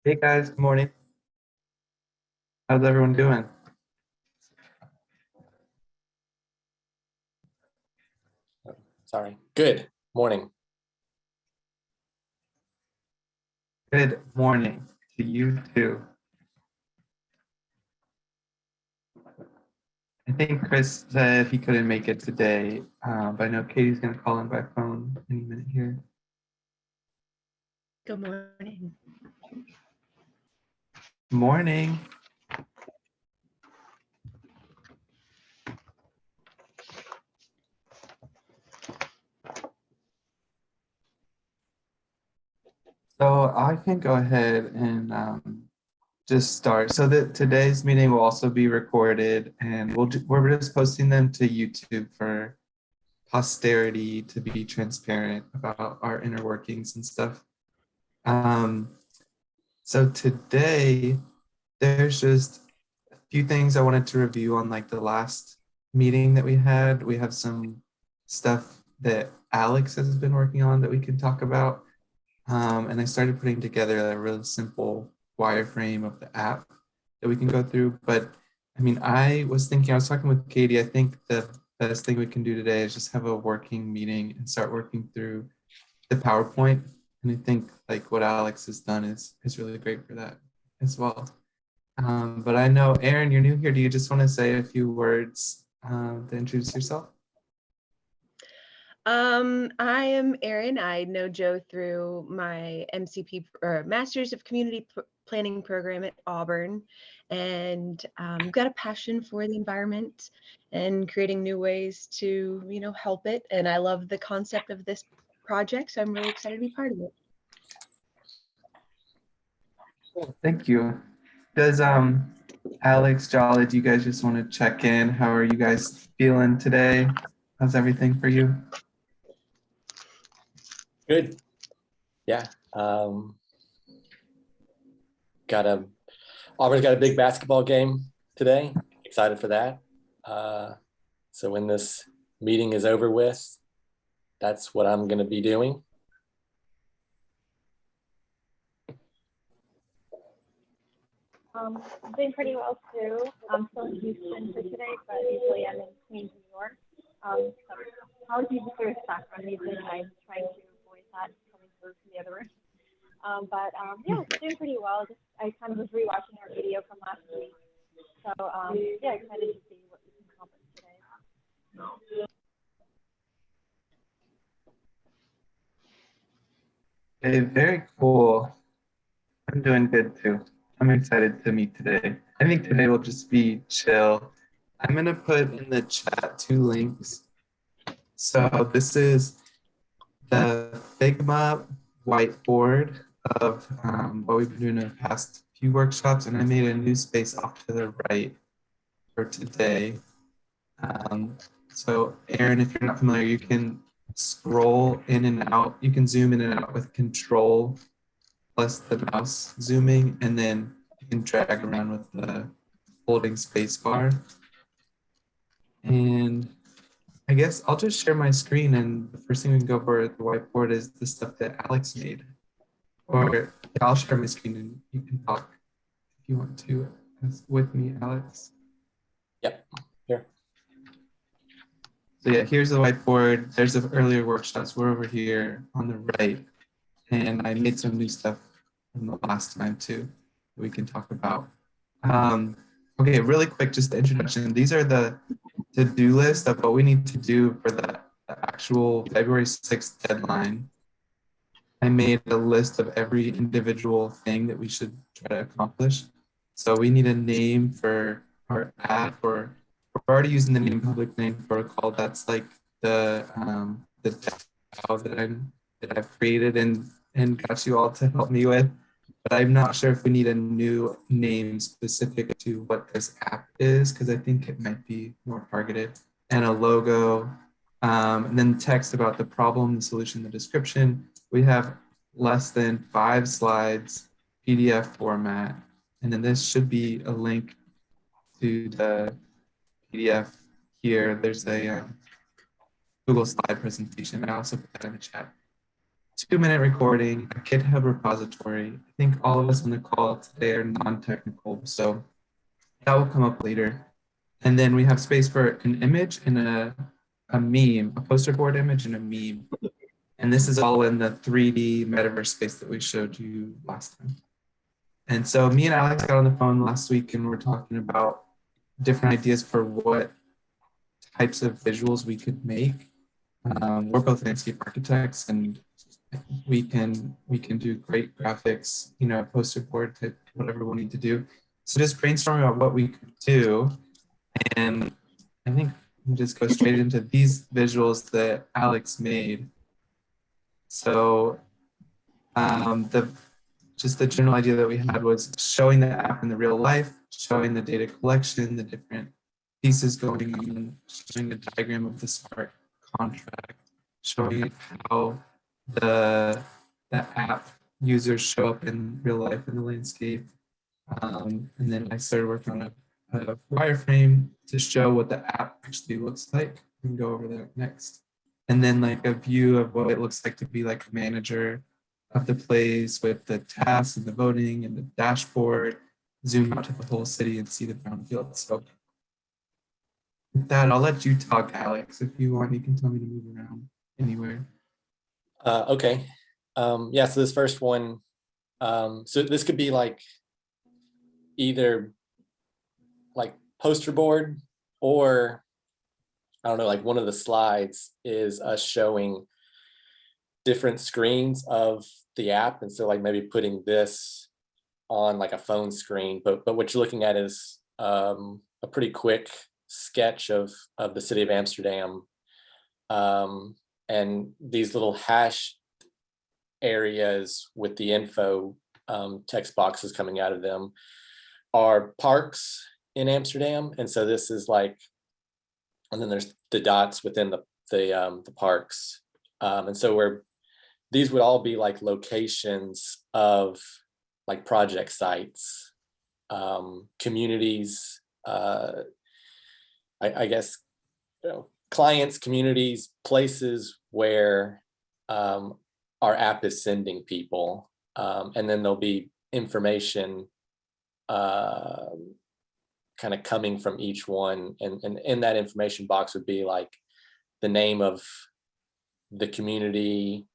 Hey guys, good morning. How's everyone doing? Sorry. Good morning. Good morning to you too. I think Chris said he couldn't make it today, but I know Katie's going to call in by phone any minute here. Good morning. Morning. So I can go ahead and just start. So that today's meeting will also be recorded, and we're just posting them to YouTube for posterity to be transparent about our inner workings and stuff. So today there's just a few things I wanted to review on like the last meeting that we had. We have some stuff that Alex has been working on that we can talk about. And I started putting together a really simple wireframe of the app that we can go through. But I mean, I was talking with Katie, I think the best thing we can do today is just have a working meeting and start working through the PowerPoint. And I think like what Alex has done is really great for that as well. But I know, Aaron, you're new here. Do you just want to say a few words to introduce yourself? I am Erin. I know Joe through my MCP or Masters of Community Planning program at Auburn, and got a passion for the environment and creating new ways to, help it. And I love the concept of this project, so I'm really excited to be part of it. Cool. Thank you. Does Alex, Jolly, do you guys just want to check in? How are you guys feeling today? How's everything for you? Good. Yeah. Auburn's got a big basketball game today. Excited for that. So when this meeting is over with, that's what I'm going to be doing. I'm doing pretty well too. I'm still in Houston for today, but usually I'm in Queens, New York. So apologies if there's background music. I'm trying to avoid that coming through from the other room. Yeah, doing pretty well. I kind of was rewatching our video from last week. So yeah, excited to see what we can accomplish today. Hey, very cool. I'm doing good too. I'm excited to meet today. I think today will just be chill. I'm gonna put in the chat two links. So this is the Figma whiteboard of what we've been doing in the past few workshops, and I made a new space off to the right for today. So Aaron, if you're not familiar, you can scroll in and out. You can zoom in and out with control plus the mouse zooming, and then you can drag around with the holding space bar. And I guess I'll just share my screen, and the first thing we can go over at the whiteboard is the stuff that Alex made. Or I'll share my screen and you can talk if you want to with me, Alex. Yep, here. So yeah, here's the whiteboard. There's the earlier workshops. We're over here on the right. And I made some new stuff from the last time too that we can talk about. Okay, really quick, just the introduction. These are the to-do list of what we need to do for the actual February 6th deadline. I made a list of every individual thing that we should try to accomplish. So we need a name for our app, or we're already using the name public name protocol. That's like the DAO that I've created and got you all to help me with. But I'm not sure if we need a new name specific to what this app is, because I think it might be more targeted, and a logo, and then text about the problem, the solution, the description. We have less than 5 slides, PDF format, and then this should be a link to the PDF here. There's a Google slide presentation. I also put that in the chat. 2-minute recording, a GitHub repository. I think all of us on the call today are non-technical, so that will come up later. And then we have space for an image and a meme, a poster board image and a meme. And this is all in the 3D metaverse space that we showed you last time. And so me and Alex got on the phone last week and we're talking about different ideas for what types of visuals we could make. We're both landscape architects, and we can do great graphics, you know, poster board type, whatever we need to do. So just brainstorming about what we could do, and I think we just go straight into these visuals that Alex made. So just the general idea that we had was showing the app in the real life, showing the data collection, the different pieces going on, showing a diagram of the smart contract, showing how the app users show up in real life in the landscape. And then I started working on a wireframe to show what the app actually looks like. We can go over that next. And then like a view of what it looks like to be like a manager of the place with the tasks and the voting and the dashboard, zoom out to the whole city and see the brownfield. So with that, I'll let you talk, Alex. If you want, you can tell me to move around anywhere. Okay. Yeah, so this first one, so this could be like either like poster board, or I don't know, like one of the slides is us showing different screens of the app. And so like maybe putting this on like a phone screen, but what you're looking at is a pretty quick sketch of the city of Amsterdam. And these little hash areas with the info text boxes coming out of them are parks in Amsterdam. And so this is like, and then there's the dots within the parks. And so these would all be like locations of like project sites, communities, I guess, you know, clients, communities, places where our app is sending people. And then there'll be information kind of coming from each one. And in that information box would be like the name of the community,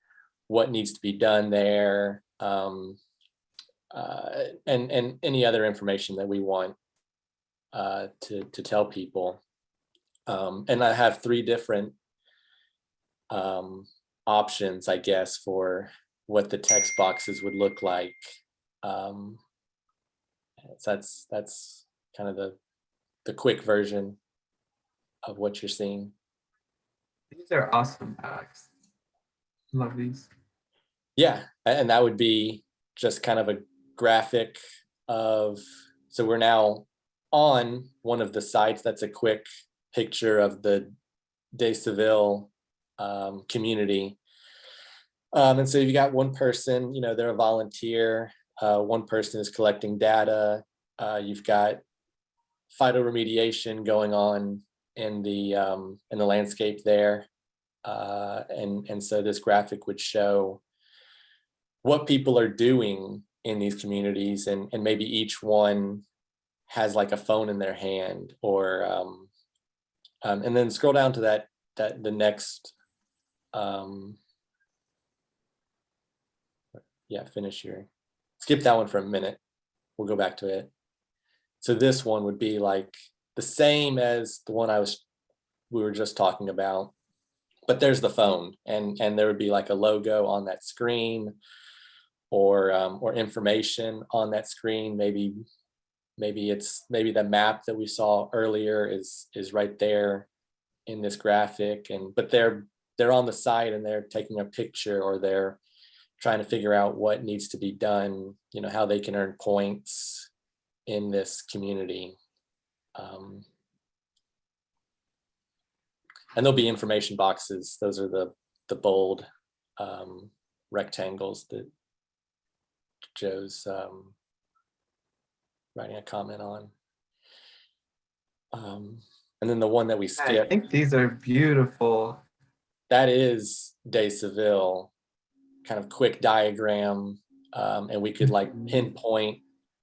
what needs to be done there, and any other information that we want to tell people. And I have 3 different options, I guess, for what the text boxes would look like. So that's kind of the quick version of what you're seeing. These are awesome, Alex. Love these. Yeah, and that would be just kind of a graphic of, so we're now on one of the sites. That's a quick picture of the De Seville community. And so you got one person, you know, they're a volunteer. One person is collecting data. You've got phytoremediation going on in the landscape there. And so this graphic would show what people are doing in these communities, and maybe each one has like a phone in their hand, or and then scroll down to the next, finish here. Skip that one for a minute. We'll go back to it. So this one would be like the same as the one we were just talking about, but there's the phone, and there would be like a logo on that screen, or information on that screen. Maybe the map that we saw earlier is right there in this graphic, but they're on the site and they're taking a picture, or they're trying to figure out what needs to be done, you know, how they can earn points in this community. And there'll be information boxes. Those are the bold rectangles that Joe's writing a comment on. And then the one that we skipped. I think these are beautiful. That is De Seville. kind of quick diagram, and we could like pinpoint,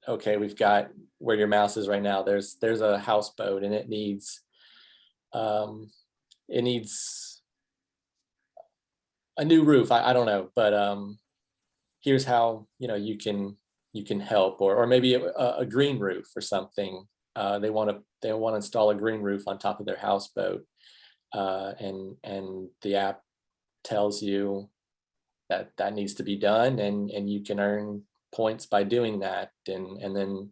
okay, we've got where your mouse is right now. There's a houseboat, and it needs a new roof. I don't know, but here's how you can help, or maybe a green roof or something. They want to install a green roof on top of their houseboat, and the app tells you that needs to be done, and you can earn points by doing that. And then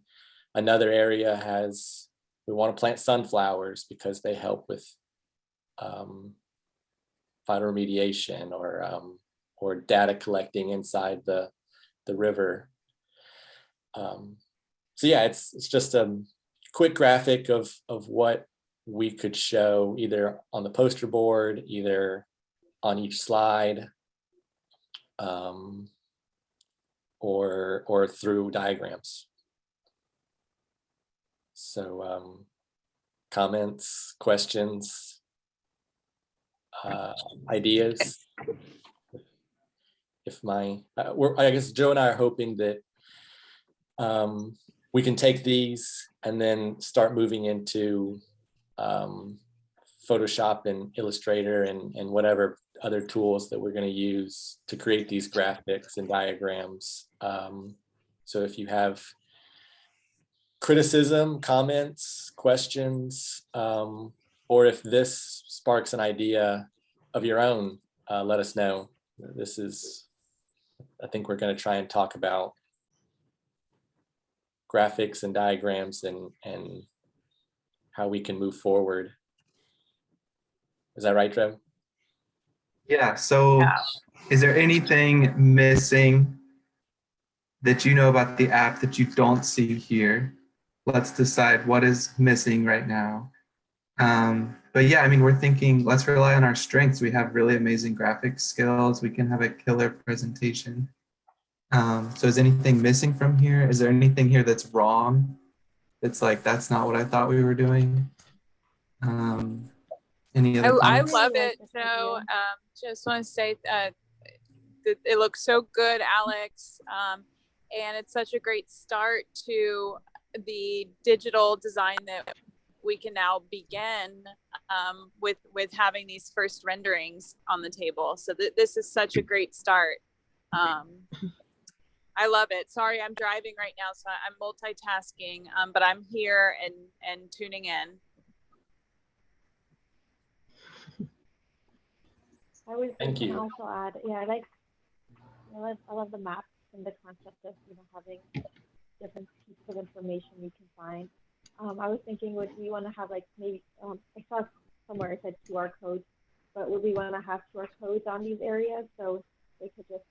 another area has, we want to plant sunflowers because they help with phytoremediation or data collecting inside the river. So yeah, it's just a quick graphic of what we could show either on the poster board, either on each slide, or through diagrams. So comments, questions, ideas. If I guess Joe and I are hoping that we can take these and then start moving into Photoshop and Illustrator and whatever other tools that we're going to use to create these graphics and diagrams. So if you have criticism, comments, questions, or if this sparks an idea of your own, let us know. I think we're going to try and talk about graphics and diagrams and how we can move forward. Is that right, Trev? Yeah, so is there anything missing that you know about the app that you don't see here? Let's decide what is missing right now. But yeah, I mean, we're thinking, let's rely on our strengths. We have really amazing graphic skills. We can have a killer presentation. So is anything missing from here? Is there anything here that's wrong? It's like, that's not what I thought we were doing. Any other I comments? love it. So just want to say that it looks so good, Alex. And it's such a great start to the digital design that we can now begin with having these first renderings on the table. So this is such a great start. I love it. Sorry, I'm driving right now, so I'm multitasking, but I'm here and tuning in. I was Thank you. also add, I love the maps and the concept of having different pieces of information you can find. I was thinking, would we want to have like maybe I saw somewhere it said QR codes, but would we want to have QR codes on these areas so they could just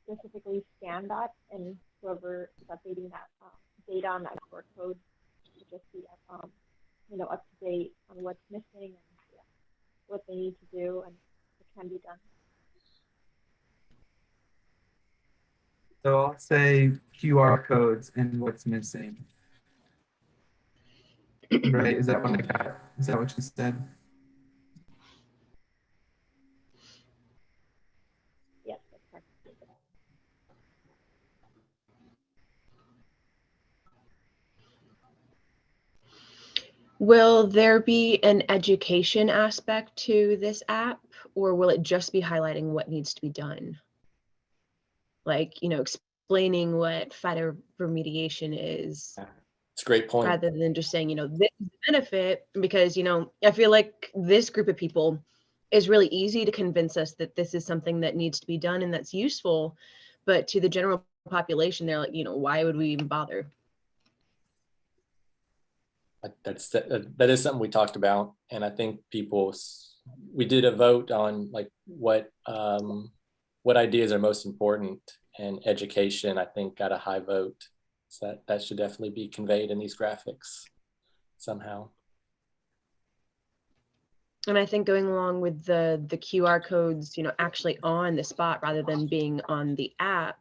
specifically scan that, and whoever is updating that data on that QR code should just be up to date on what's missing and what they need to do and what can be done. So I'll say QR codes and what's missing. Right, is that what I got? Is that what you said? Yes, that's correct. Will there be an education aspect to this app, or will it just be highlighting what needs to be done? Like, explaining what phytoremediation is. It's a great point. Rather than just saying, this is the benefit, because, I feel like this group of people is really easy to convince us that this is something that needs to be done and that's useful. But to the general population, they're like, why would we even bother? That is something we talked about, and I think we did a vote on like what ideas are most important, and education I think got a high vote, so that should definitely be conveyed in these graphics somehow. And I think going along with the QR codes, actually on the spot rather than being on the app,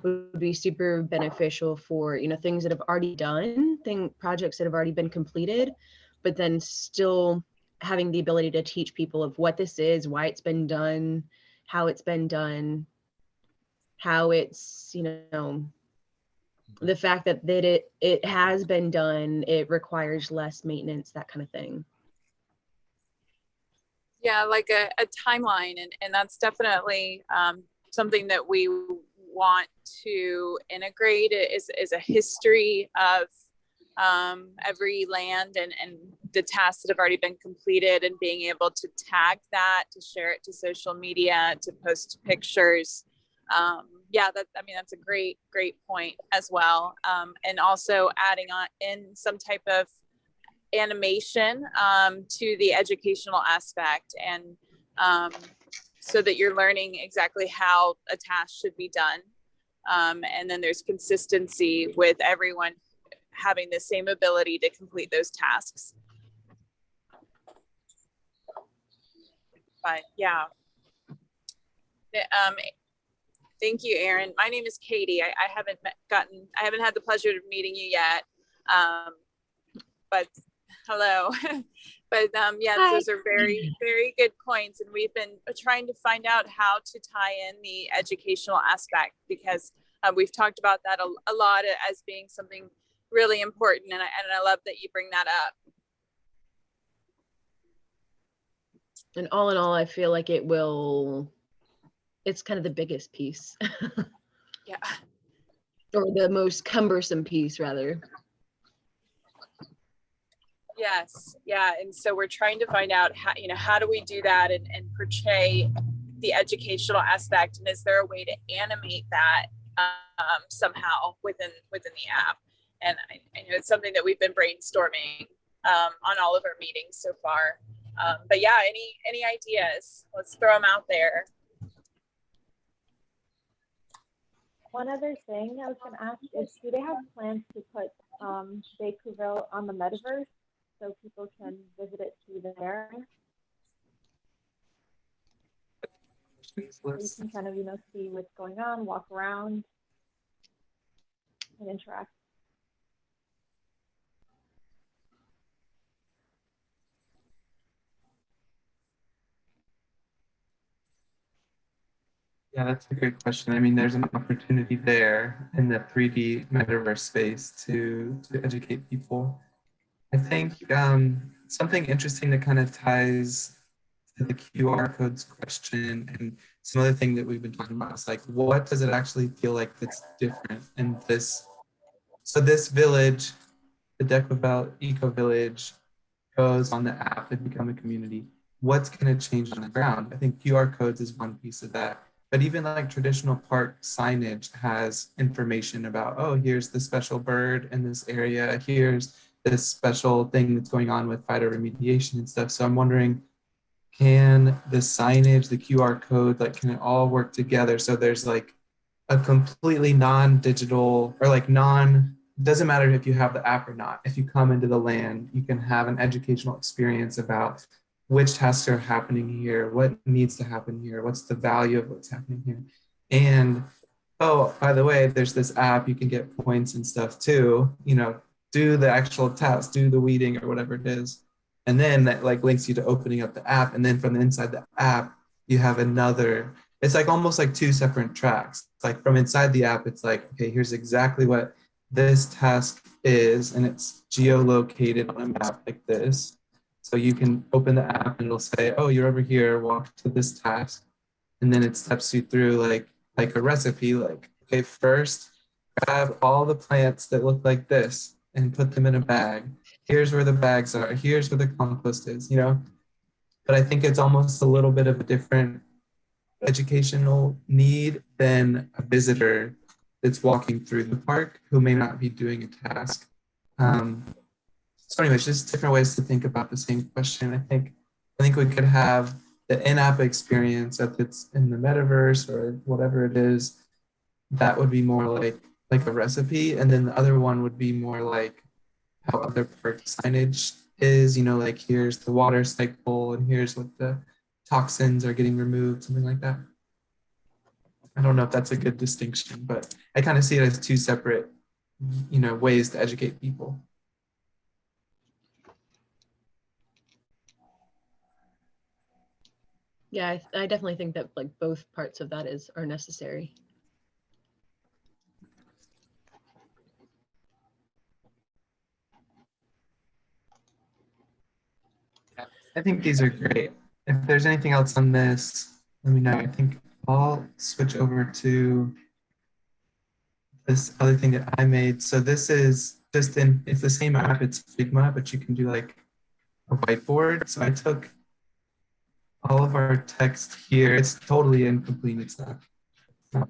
would be super beneficial for things that have already done, projects that have already been completed, but then still having the ability to teach people of what this is, why it's been done, how it's been done, how it's, the fact that it has been done, it requires less maintenance, that kind of thing. Yeah, like a timeline, and that's definitely something that we want to integrate is a history of every land and the tasks that have already been completed, and being able to tag that, to share it to social media, to post pictures. Yeah, that's a great point as well. And also adding on in some type of animation to the educational aspect, and so that you're learning exactly how a task should be done. And then there's consistency with everyone having the same ability to complete those tasks. But yeah. Thank you, Erin. My name is Katie. I haven't had the pleasure of meeting you yet. But hello. But yes, Hi. those are very, very good points. And we've been trying to find out how to tie in the educational aspect, because we've talked about that a lot as being something really important. And I love that you bring that up. And all in all, I feel like it's kind of the biggest piece. Yeah. Or the most cumbersome piece, rather. Yes. Yeah. And so we're trying to find out how do we do that and portray the educational aspect, and is there a way to animate that somehow within the app? And I know it's something that we've been brainstorming on all of our meetings so far. But yeah, any ideas? Let's throw them out there. One other thing I was going to ask is, do they have plans to put Bakerville on the metaverse so people can visit it through there? So you can kind of, see what's going on, walk around, and interact. Yeah, that's a great question. I mean, there's an opportunity there in the 3D metaverse space to educate people. I think something interesting that kind of ties to the QR codes question and some other thing that we've been talking about is like, what does it actually feel like that's different in this? So this village, the Decibel Eco Village, goes on the app and become a community. What's going to change on the ground? I think QR codes is one piece of that. But even like traditional park signage has information about, oh, here's the special bird in this area. Here's this special thing that's going on with phytoremediation and stuff. So I'm wondering, can the signage, the QR code, like, can it all work together? So there's like a completely non-digital or like doesn't matter if you have the app or not. If you come into the land, you can have an educational experience about which tasks are happening here, what needs to happen here, what's the value of what's happening here. And oh, by the way, there's this app, you can get points and stuff too, do the actual task, do the weeding or whatever it is. And then that like links you to opening up the app. And then from the inside the app, you have it's like almost like two separate tracks. It's like from inside the app, it's like, okay, here's exactly what this task is, and it's geolocated on a map like this. So you can open the app and it'll say, oh, you're over here, walk to this task. And then it steps you through like a recipe, like, okay, first grab all the plants that look like this and put them in a bag. Here's where the bags are. Here's where the compost is, But I think it's almost a little bit of a different educational need than a visitor that's walking through the park who may not be doing a task. So anyways, just different ways to think about the same question. I think we could have the in-app experience if it's in the metaverse or whatever it is. That would be more like a recipe, and then the other one would be more like how other park signage is. Like here's the water cycle, and here's what the toxins are getting removed, something like that. I don't know if that's a good distinction, but I kind of see it as two separate, ways to educate people. Yeah, I definitely think that like both parts of that are necessary. I think these are great. If there's anything else on this, let me know. I think I'll switch over to this other thing that I made. So this is just it's the same app, it's Figma, but you can do like a whiteboard. So I took all of our text here. It's totally incomplete. It's not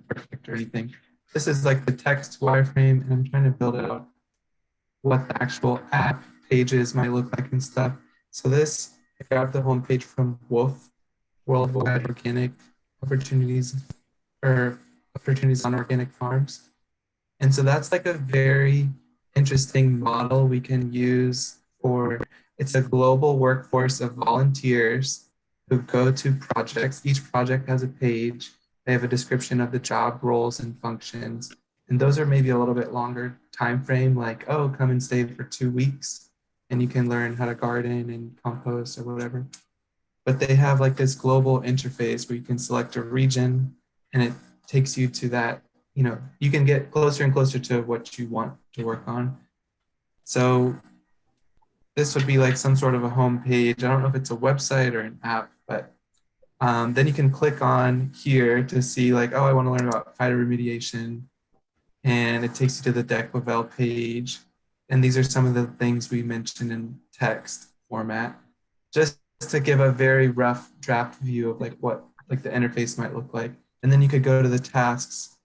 perfect or anything. This is like the text wireframe, and I'm trying to build out what the actual app pages might look like and stuff. So this, I got the homepage from Wolf, Worldwide Organic Opportunities, or Opportunities on Organic Farms. And so that's like a very interesting model we can use for, it's a global workforce of volunteers who go to projects. Each project has a page. They have a description of the job roles and functions. And those are maybe a little bit longer time frame, like, oh, come and stay for 2 weeks and you can learn how to garden and compost or whatever. But they have like this global interface where you can select a region and it takes you to that, you can get closer and closer to what you want to work on. So this would be like some sort of a home page. I don't know if it's a website or an app, but then you can click on here to see like, oh, I want to learn about phytoremediation. And it takes you to the Declavel page. And these are some of the things we mentioned in text format, just to give a very rough draft view of like what like the interface might look like. And then you could go to the tasks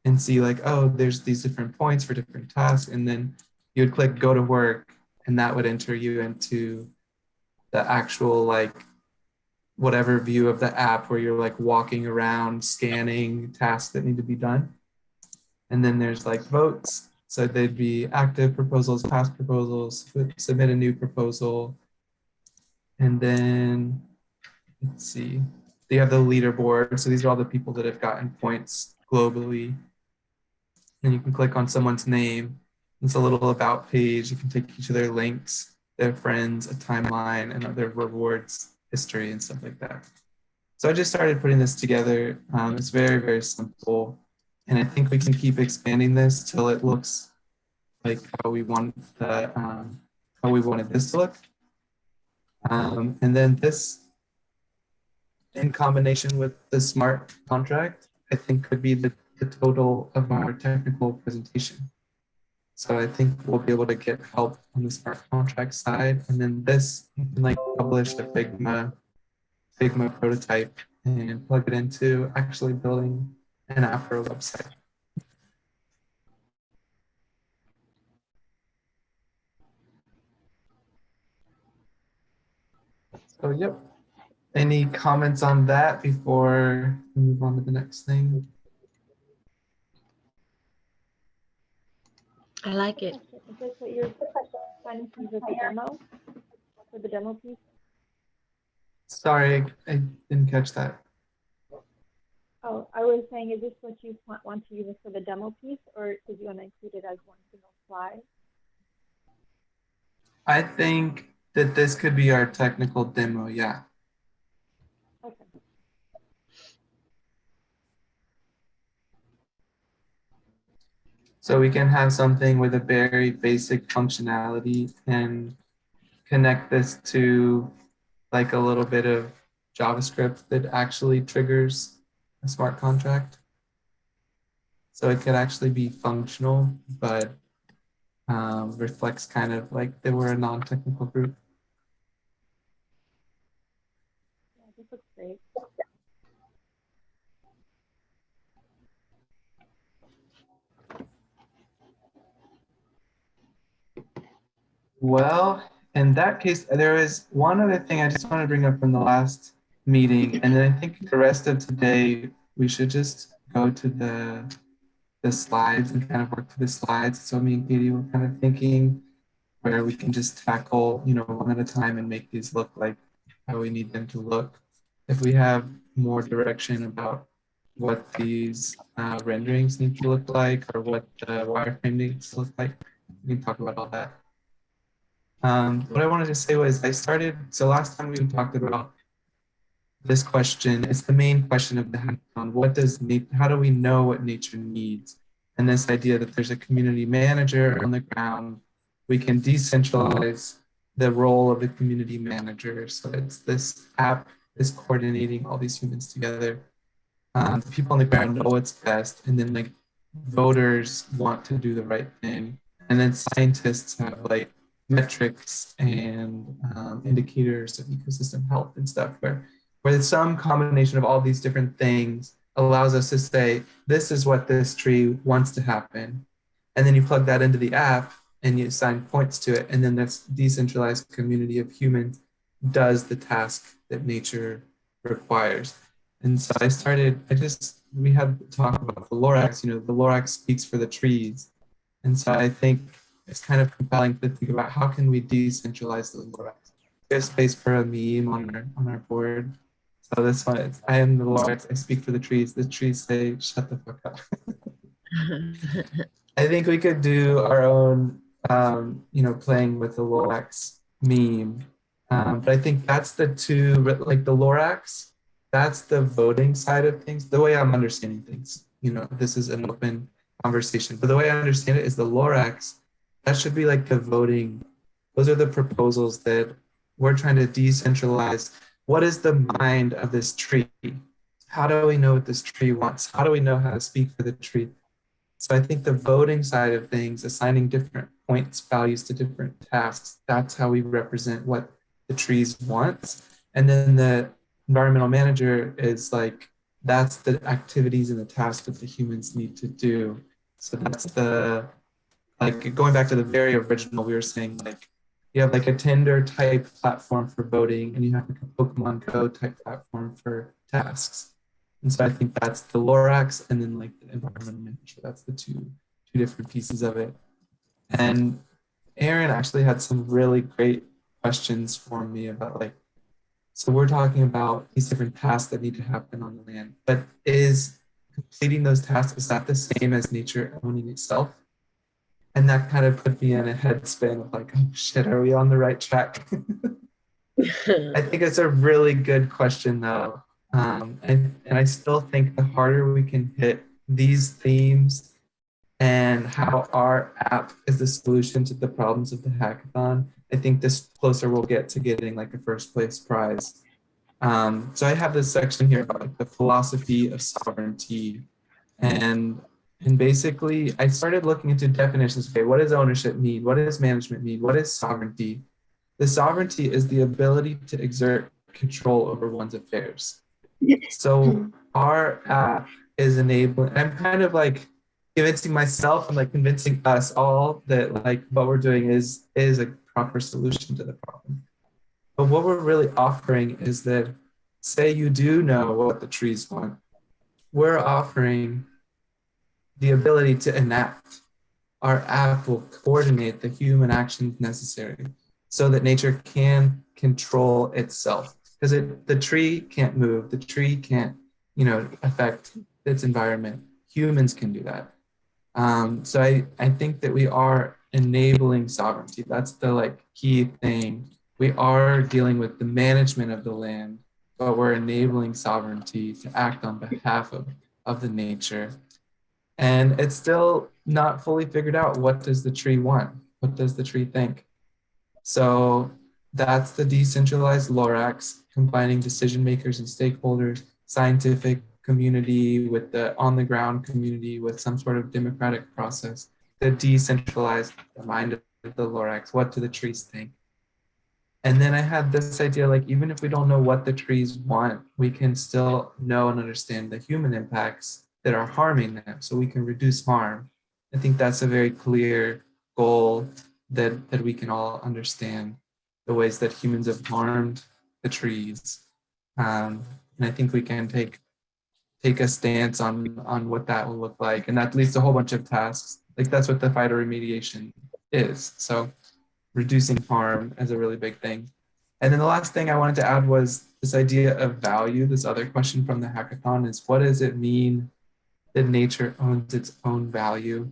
and see like, oh, there's these different points for different tasks. And then you would click go to work, and that would enter you into the actual like whatever view of the app where you're like walking around scanning tasks that need to be done. And then there's like votes. So they'd be active proposals, past proposals, submit a new proposal. And then let's see, you have the leaderboard. So these are all the people that have gotten points globally. Then you can click on someone's name. It's a little about page. You can take each of their links, their friends, a timeline, and other rewards, history, and stuff like that. So I just started putting this together. It's very, very simple. And I think we can keep expanding this till it looks like how we wanted this to look. And then this, in combination with the smart contract, I think could be the total of our technical presentation. So I think we'll be able to get help on the smart contract side. And then this, you can like publish a Figma prototype and plug it into actually building an app or a website. So yep. Any comments on that before we move on to the next thing? I like it. Is this what you're planning to use as a demo for the demo piece? Sorry, I didn't catch that. Oh, I was saying, is this what you want to use it for the demo piece, or did you want to include it as one single slide? I think that this could be our technical demo, yeah. Okay. So we can have something with a very basic functionality and connect this to like a little bit of JavaScript that actually triggers a smart contract. So it could actually be functional, but reflects kind of like they were a non-technical group. Yeah, this looks great. Well, in that case, there is one other thing I just want to bring up from the last meeting, and then I think the rest of today we should just go to the slides and kind of work through the slides. So me and Katie were kind of thinking where we can just tackle, one at a time and make these look like how we need them to look. If we have more direction about what these renderings need to look like or what the wireframe needs to look like, we can talk about all that. What I wanted to say was so last time we talked about this question, it's the main question of the hackathon. How do we know what nature needs? And this idea that there's a community manager on the ground, we can decentralize the role of the community manager. So it's this app is coordinating all these humans together. The people on the ground know what's best, and then like voters want to do the right thing, and then scientists have like metrics and indicators of ecosystem health and stuff, where some combination of all these different things allows us to say this is what this tree wants to happen, and then you plug that into the app and you assign points to it, and then this decentralized community of humans does the task that nature requires. And so we had to talk about the Lorax, the Lorax speaks for the trees. And so I think it's kind of compelling to think about how can we decentralize the Lorax. There's space for a meme on our board. So this one is, I am the Lorax, I speak for the trees. The trees say, shut the fuck up. I think we could do our own, playing with the Lorax meme. But I think that's the two, like the Lorax, that's the voting side of things, the way I'm understanding things. This is an open conversation, but the way I understand it is the Lorax, that should be like the voting. Those are the proposals that we're trying to decentralize. What is the mind of this tree? How do we know what this tree wants? How do we know how to speak for the tree? So I think the voting side of things, assigning different points, values to different tasks, that's how we represent what the trees want. And then the environmental manager is like, that's the activities and the tasks that the humans need to do. So that's like going back to the very original, we were saying like, you have like a Tinder type platform for voting, and you have like a Pokemon Go type platform for tasks. And so I think that's the Lorax and then like the environmental manager. That's the two different pieces of it. And Aaron actually had some really great questions for me about like, so we're talking about these different tasks that need to happen on the land, but is completing those tasks, is that the same as nature owning itself? And that kind of put me in a headspin of like, oh shit, are we on the right track? I think it's a really good question though. And I still think the harder we can hit these themes and how our app is the solution to the problems of the hackathon, I think this closer we'll get to getting like a first place prize. So I have this section here about like the philosophy of sovereignty. And basically I started looking into definitions. Okay, what does ownership mean? What does management mean? What is sovereignty? The sovereignty is the ability to exert control over one's affairs. So our app is enabling, I'm kind of like convincing myself and like convincing us all that like what we're doing is a proper solution to the problem. But what we're really offering is that, say you do know what the trees want, we're offering the ability to enact. Our app will coordinate the human actions necessary so that nature can control itself. Because the tree can't move, the tree can't, affect its environment. Humans can do that. So I think that we are enabling sovereignty. That's the like key thing. We are dealing with the management of the land, but we're enabling sovereignty to act on behalf of the nature. And it's still not fully figured out, what does the tree want? What does the tree think? So that's the decentralized Lorax, combining decision makers and stakeholders, scientific community with the on the ground community with some sort of democratic process. The decentralized mind of the Lorax, what do the trees think? And then I had this idea, like, even if we don't know what the trees want, we can still know and understand the human impacts that are harming them, so we can reduce harm. I think that's a very clear goal that we can all understand, the ways that humans have harmed the trees. And I think we can take a stance on what that will look like. And that leads to a whole bunch of tasks. Like that's what the phytoremediation is. So reducing harm is a really big thing. And then the last thing I wanted to add was this idea of value. This other question from the hackathon is, what does it mean that nature owns its own value?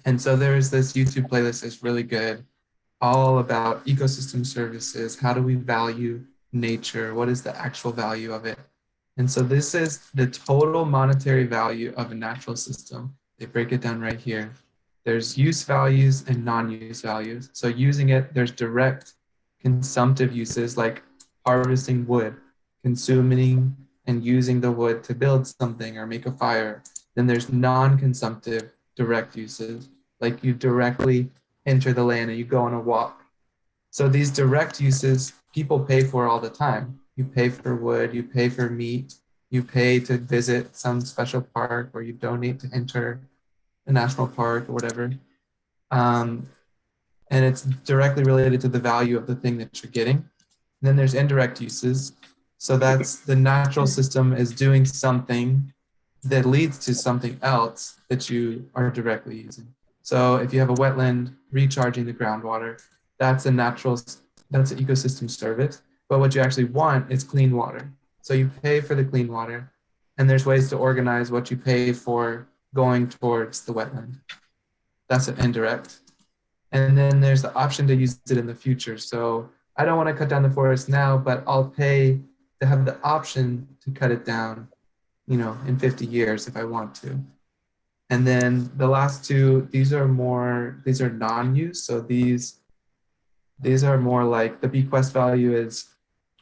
And so there's this YouTube playlist that's really good, all about ecosystem services. How do we value nature? What is the actual value of it? And so this is the total monetary value of a natural system. They break it down right here. there's use values and non-use values. So using it, there's direct consumptive uses like harvesting wood, consuming and using the wood to build something or make a fire. Then there's non-consumptive direct uses, like you directly enter the land and you go on a walk. So these direct uses, people pay for all the time. You pay for wood, you pay for meat, you pay to visit some special park, or you donate to enter a national park or whatever. And it's directly related to the value of the thing that you're getting. And then there's indirect uses. So that's the natural system is doing something that leads to something else that you are directly using. So if you have a wetland recharging the groundwater, that's an ecosystem service. But what you actually want is clean water. So you pay for the clean water, and there's ways to organize what you pay for going towards the wetland. That's an indirect. And then there's the option to use it in the future. So I don't want to cut down the forest now, but I'll pay to have the option to cut it down, in 50 years if I want to. And then the last two, these are non-use. So these are more like the bequest value is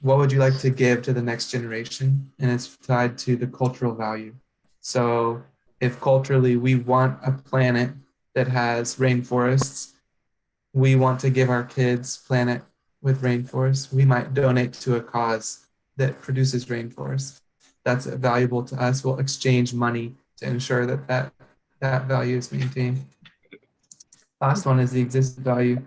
what would you like to give to the next generation? And it's tied to the cultural value. So if culturally we want a planet that has rainforests, we want to give our kids planet with rainforests, we might donate to a cause that produces rainforests. That's valuable to us. We'll exchange money to ensure that value is maintained. Last one is the existent value.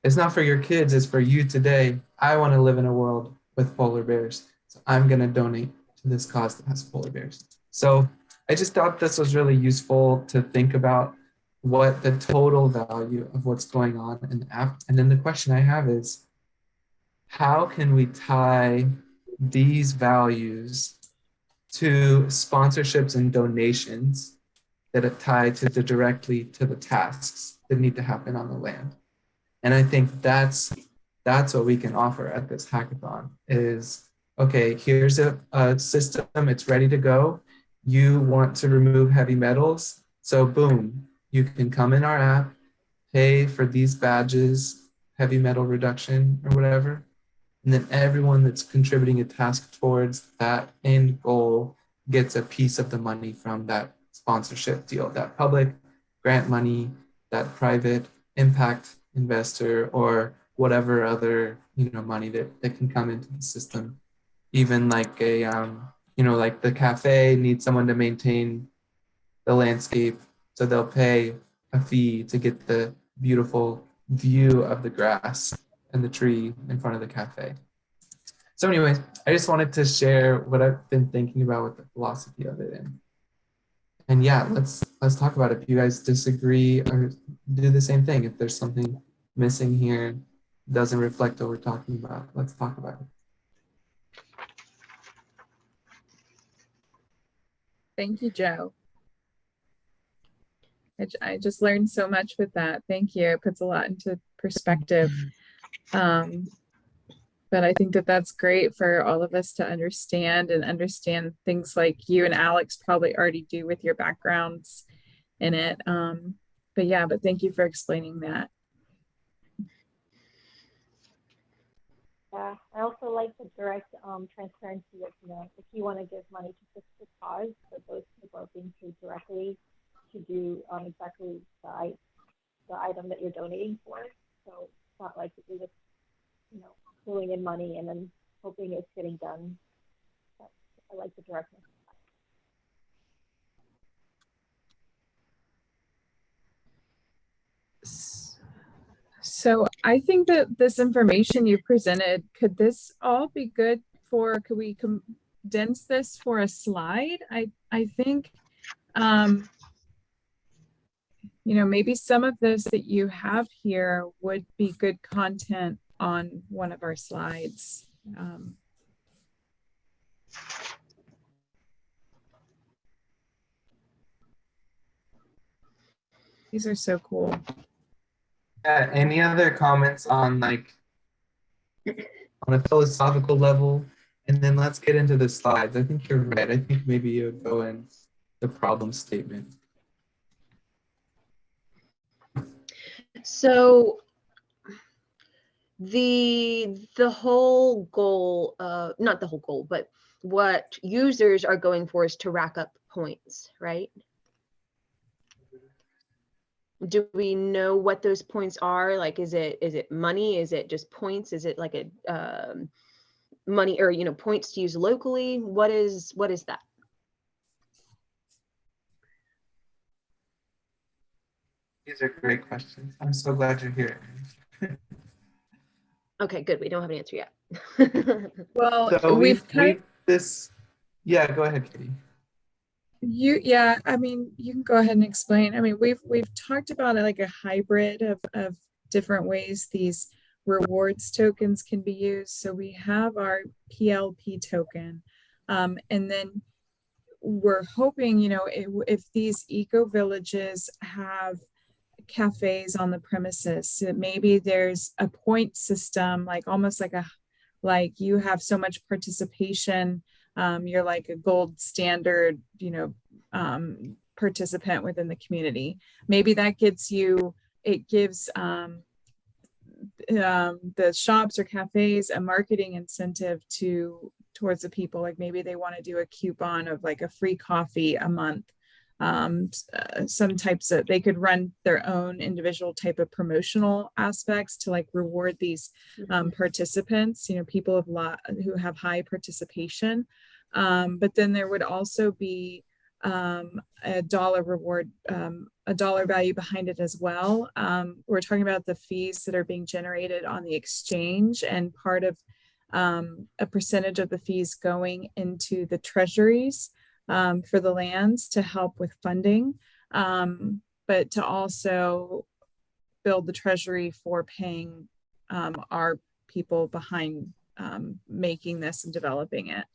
It's not for your kids, it's for you today. I want to live in a world with polar bears. So I'm going to donate to this cause that has polar bears. So I just thought this was really useful to think about what the total value of what's going on in the app. And then the question I have is, how can we tie these values to sponsorships and donations that are tied directly to the tasks that need to happen on the land? And I think that's what we can offer at this hackathon is, okay, here's a system, it's ready to go. You want to remove heavy metals, so boom, you can come in our app, pay for these badges, heavy metal reduction or whatever, and then everyone that's contributing a task towards that end goal gets a piece of the money from that sponsorship deal, that public grant money, that private impact investor, or whatever other money that can come into the system. Even like like the cafe needs someone to maintain the landscape, so they'll pay a fee to get the beautiful view of the grass and the tree in front of the cafe. So anyways, I just wanted to share what I've been thinking about with the philosophy of it. And yeah, let's talk about it. If you guys disagree or do the same thing, if there's something missing here, doesn't reflect what we're talking about, let's talk about it. Thank you, Joe. I just learned so much with that. Thank you. It puts a lot into perspective. But I think that that's great for all of us to understand things like you and Alex probably already do with your backgrounds in it. But thank you for explaining that. Yeah, I also like the direct transparency of, if you want to give money to the cause, that those people are being paid directly to do exactly the item that you're donating for. So it's not like you're just, pulling in money and then hoping it's getting done. But I like the directness. So I think that this information you presented, could this all be good could we condense this for a slide? I think, maybe some of this that you have here would be good content on one of our slides. These are so cool. Any other comments on on a philosophical level? And then let's get into the slides. I think you're right. I think maybe you would go in the problem statement. So the whole goal, not the whole goal, but what users are going for is to rack up points, right? Do we know what those points are? Like, is it money? Is it just points? Is it like a money, or points to use locally? What is that? These are great questions. I'm so glad you're here. Okay, good. We don't have an answer yet. Well, So we've kind of, yeah, go ahead, Katie. yeah, I mean, you can go ahead and explain. I mean, we've talked about it like a hybrid of different ways these rewards tokens can be used. So we have our PLP token, and then we're hoping, if these eco villages have cafes on the premises, so maybe there's a point system, like almost like you have so much participation, you're like a gold standard, participant within the community. Maybe that gives the shops or cafes a marketing incentive towards the people. Like maybe they want to do a coupon of like a free coffee a month. Some types of, they could run their own individual type of promotional aspects to like reward these participants, people who have high participation. But then there would also be a dollar reward, a dollar value behind it as well. We're talking about the fees that are being generated on the exchange, and part of a percentage of the fees going into the treasuries for the lands to help with funding, but to also build the treasury for paying our people behind making this and developing it.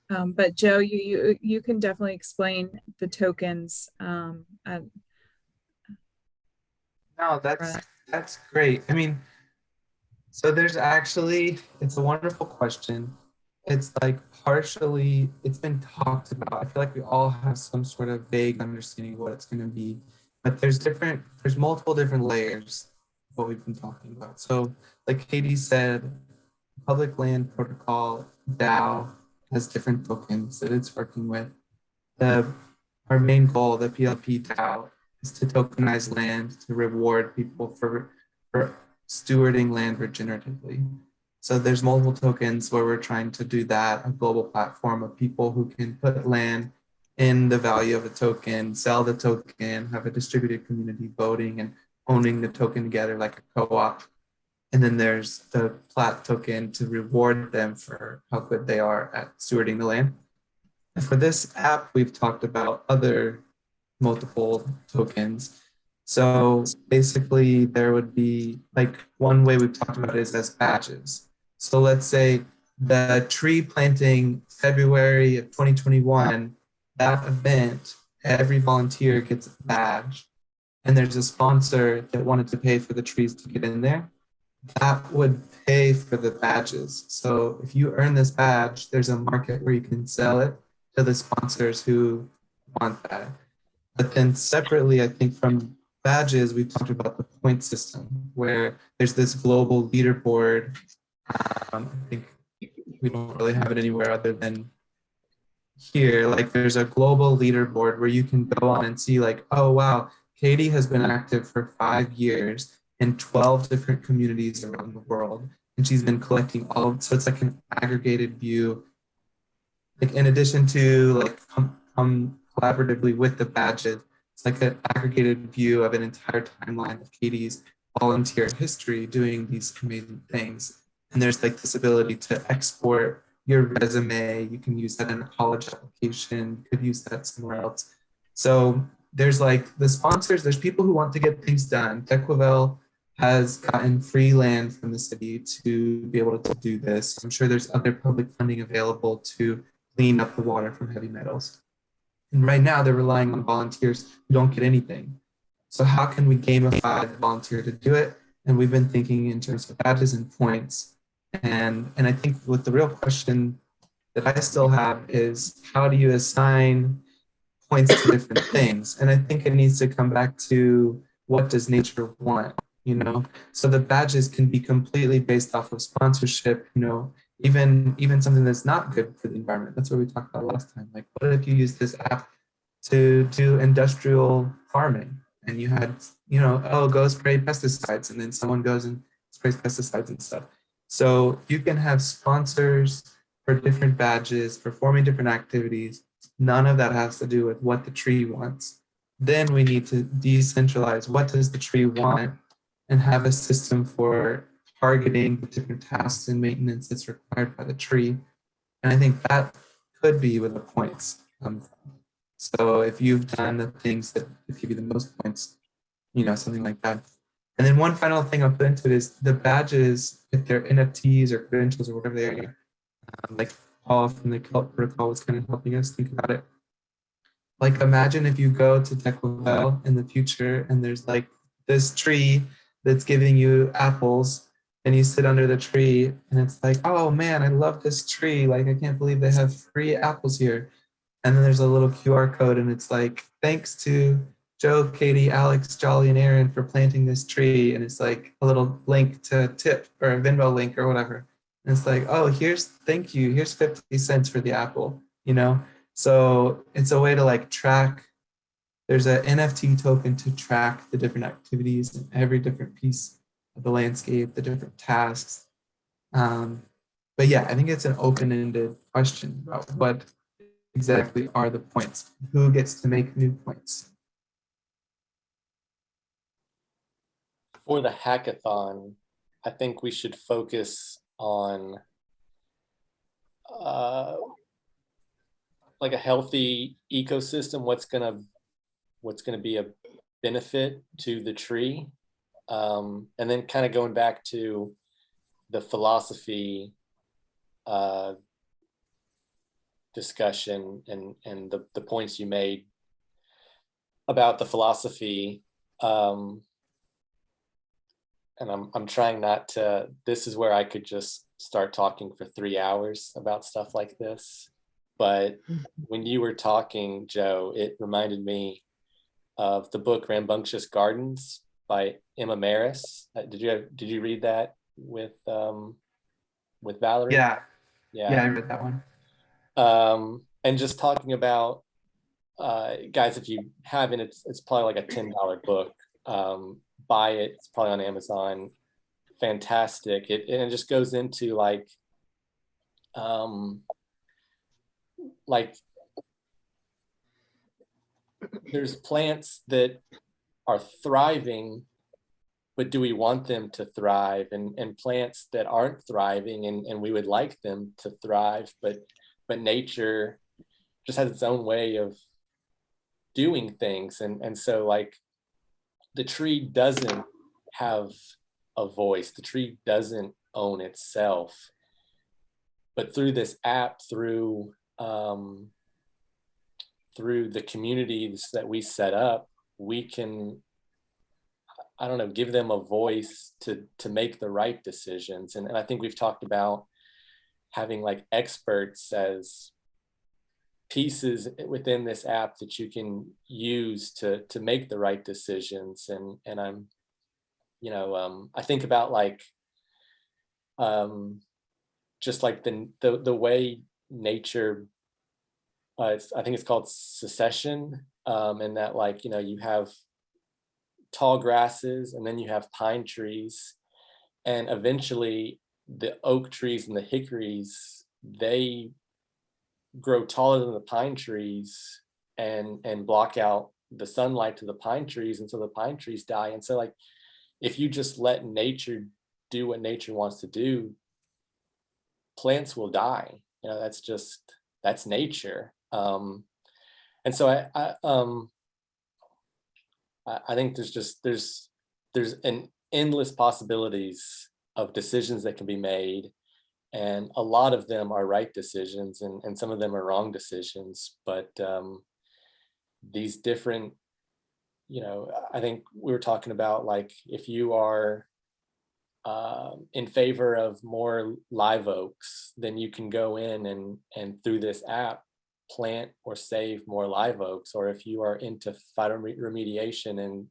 But Joe, you can definitely explain the tokens. No, that's great. I mean, so there's actually, it's a wonderful question. It's like partially, it's been talked about. I feel like we all have some sort of vague understanding of what it's going to be, but there's multiple different layers of what we've been talking about. So like Katie said, Public Land Protocol DAO has different tokens that it's working with. Our main goal, the PLP DAO, is to tokenize land to reward people for stewarding land regeneratively. So there's multiple tokens where we're trying to do that, a global platform of people who can put land in the value of a token, sell the token, have a distributed community voting and owning the token together like a co-op. And then there's the plat token to reward them for how good they are at stewarding the land. And for this app, we've talked about other multiple tokens. So basically there would be like one way we've talked about it is as badges. So let's say the tree planting February of 2021, that event, every volunteer gets a badge, and there's a sponsor that wanted to pay for the trees to get in there. That would pay for the badges. So if you earn this badge, there's a market where you can sell it to the sponsors who want that. But then separately, I think from badges, we've talked about the point system where there's this global leaderboard. I think we don't really have it anywhere other than here. Like there's a global leaderboard where you can go on and see like, oh, wow, Katie has been active for 5 years in 12 different communities around the world. And she's been collecting so it's like an aggregated view. Like in addition to like collaboratively with the badges, it's like an aggregated view of an entire timeline of Katie's volunteer history doing these amazing things. And there's like this ability to export your resume. You can use that in a college application. You could use that somewhere else. So there's like the sponsors, there's people who want to get things done. Tequavel has gotten free land from the city to be able to do this. I'm sure there's other public funding available to clean up the water from heavy metals. And right now they're relying on volunteers who don't get anything. So how can we gamify the volunteer to do it? And we've been thinking in terms of badges and points. And I think with the real question that I still have is how do you assign points to different things. And I think it needs to come back to what does nature want, you know? So the badges can be completely based off of sponsorship, you know, even something that's not good for the environment. That's what we talked about last time. Like, what if you use this app to do industrial farming and you had, you know, oh, go spray pesticides, and then someone goes and sprays pesticides and stuff. So you can have sponsors for different badges, performing different activities. None of that has to do with what the tree wants. Then we need to decentralize what does the tree want and have a system for targeting the different tasks and maintenance that's required by the tree. And I think that could be where the points come from. So if you've done the things that give you the most points, you know, something like that. And then one final thing I'll put into it is the badges, if they're NFTs or credentials or whatever they are, like Paul from the Kelp protocol was kind of helping us think about it. Like imagine if you go to Declavel in the future and there's like this tree that's giving you apples and you sit under the tree and it's like, oh man, I love this tree. Like I can't believe they have free apples here. And then there's a little QR code and it's like, thanks to Joe, Katie, Alex, Jolly, and Aaron for planting this tree. And it's like a little link to tip or a Venmo link or whatever. And it's like, oh, thank you. Here's 50 cents for the apple, you know? So it's a way to like track, there's an NFT token to track the different activities and every different piece of the landscape, the different tasks. But yeah, I think it's an open-ended question about what exactly are the points? Who gets to make new points? For the hackathon, I think we should focus on like a healthy ecosystem. What's gonna be a benefit to the tree, and then kind of going back to the philosophy discussion and the points you made about the philosophy. And I'm trying not to, this is where I could just start talking for 3 hours about stuff like this. But when you were talking, Joe, it reminded me of the book Rambunctious Gardens by Emma Maris. Did you read that with Valerie? Yeah, I read that one. And just talking about, guys, if you haven't, it's probably like a $10 book. Buy it. It's probably on Amazon. Fantastic. It just goes into like there's plants that are thriving, but do we want them to thrive? And plants that aren't thriving, and we would like them to thrive, but nature just has its own way of doing things. And so like the tree doesn't have a voice. The tree doesn't own itself. But through this app, through the communities that we set up, we can, I don't know, give them a voice to make the right decisions. And I think we've talked about having like experts as pieces within this app that you can use to make the right decisions. And I'm, you know, I think about like just like the way nature, I think it's called succession, and that like, you know, you have tall grasses and then you have pine trees, and eventually the oak trees and the hickories, they grow taller than the pine trees and block out the sunlight to the pine trees until the pine trees die. And so like if you just let nature do what nature wants to do, plants will die. You know, that's nature. And so I think there's an endless possibilities of decisions that can be made, and a lot of them are right decisions, and some of them are wrong decisions. But these different, you know, I think we were talking about like if you are in favor of more live oaks, then you can go in and through this app plant or save more live oaks, or if you are into phytoremediation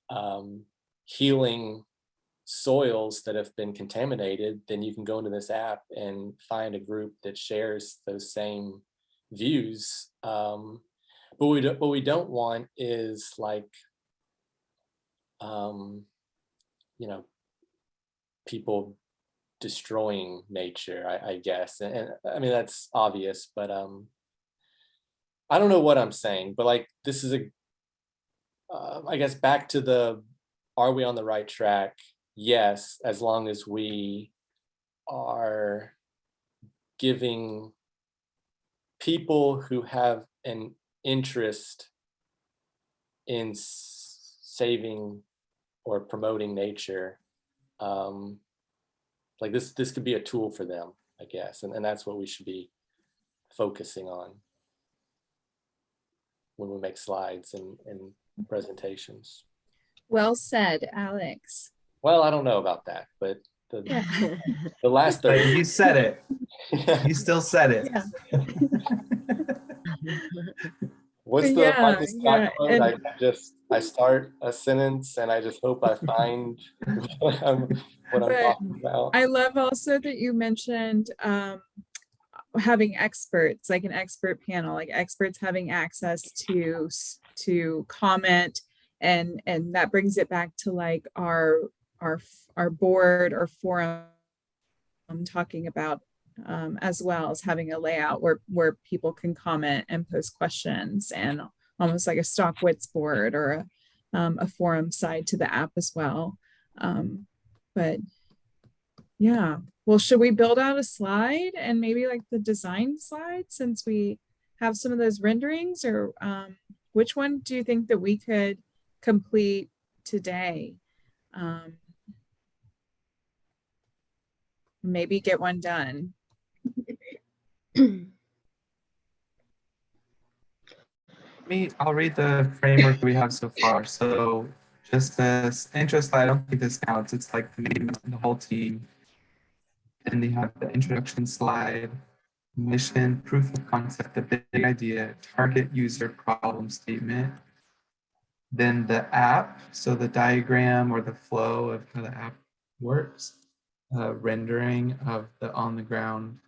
and healing soils that have been contaminated, then you can go into this app and find a group that shares those same views. But what we don't want is like, you know, people destroying nature, I guess. And I mean, that's obvious, but I don't know what I'm saying, but like, this is I guess back to the, are we on the right track? Yes, as long as we are giving people who have an interest in saving or promoting nature, like this could be a tool for them, I guess, and that's what we should be focusing on when we make slides and presentations. Well said, Alex. Well, I don't know about that, but Yeah. the last But 30. you said it. You still said it. Yeah. What's the Yeah, Michael Scott yeah, quote? and- I start a sentence and I just hope I find what I'm But talking about. I love also that you mentioned having experts, like an expert panel, like experts having access to comment, and that brings it back to like our board or forum talking about as well as having a layout where people can comment and post questions, and almost like a stock wits board or a forum side to the app as well. But yeah, well, should we build out a slide and maybe like the design slide, since we have some of those renderings, or which one do you think that we could complete today? Maybe get one done. I'll read the framework we have so far. So just this intro slide, I don't think this counts. It's like the name of the whole team. And they have the introduction slide, mission, proof of concept, the big idea, target user problem statement. Then the app, so the diagram or the flow of how the app works, rendering of the on the ground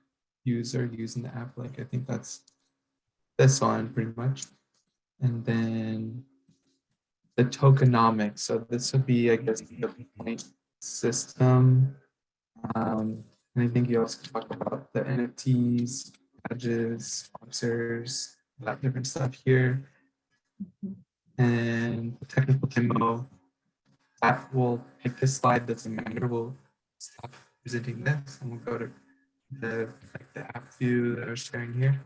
user using the app. Like I think that's this one pretty much. And then the tokenomics. So this would be, I guess, the point system. And I think you also talk about the NFTs, badges, sponsors, that different stuff here. And the technical demo, that will pick this slide that's a manual. We'll stop presenting this and we'll go to the app view that I was sharing here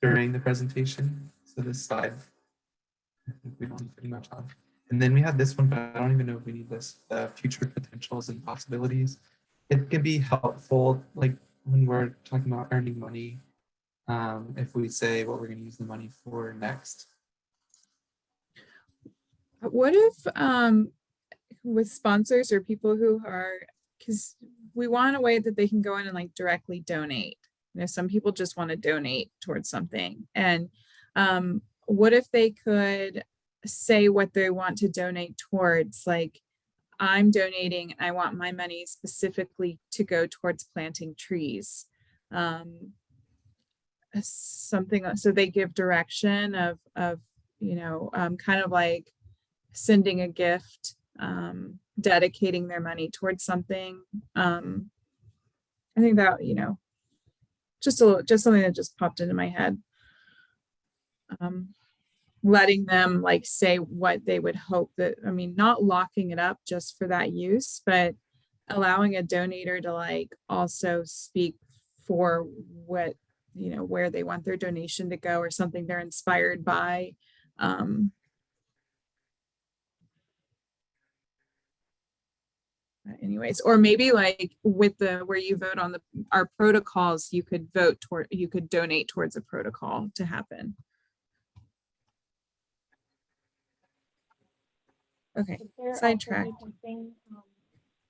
during the presentation. So this slide, I think we don't pretty much on. And then we have this one, but I don't even know if we need this, the future potentials and possibilities. It can be helpful, like when we're talking about earning money, if we say what we're going to use the money for next. What if with sponsors or people who are, because we want a way that they can go in and like directly donate. You know, some people just want to donate towards something. And what if they could say what they want to donate towards, like, I'm donating, I want my money specifically to go towards planting trees. Something, so they give direction of you know, kind of like sending a gift, dedicating their money towards something. I think that, you know, just something that just popped into my head. Letting them like say what they would hope that, I mean, not locking it up just for that use, but allowing a donator to like also speak for what, you know, where they want their donation to go or something they're inspired by. Anyways, or maybe like with the where you vote on our protocols, you could donate towards a protocol to happen. Okay, Is there sidetrack. also something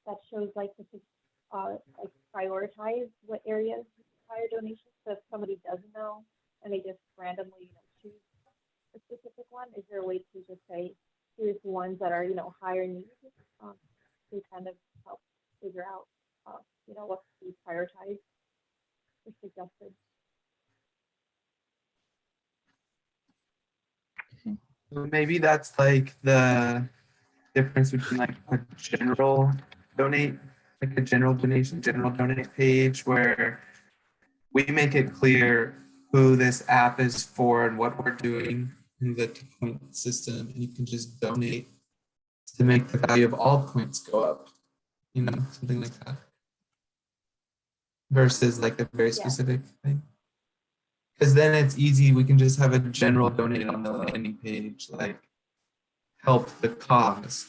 that shows like like prioritize what areas require donations? So if somebody doesn't know and they just randomly, choose a specific one? Is there a way to just say, here's the ones that are, higher needs, to kind of help figure out, what to be prioritized or suggested? Maybe that's like the difference between like a general donate, like a general donation, general donate page where we make it clear who this app is for and what we're doing in the point system, and you can just donate to make the value of all points go up, something like that. Versus like a very specific thing. Because then it's easy, we can just have a general donate on the landing page, like help the cause,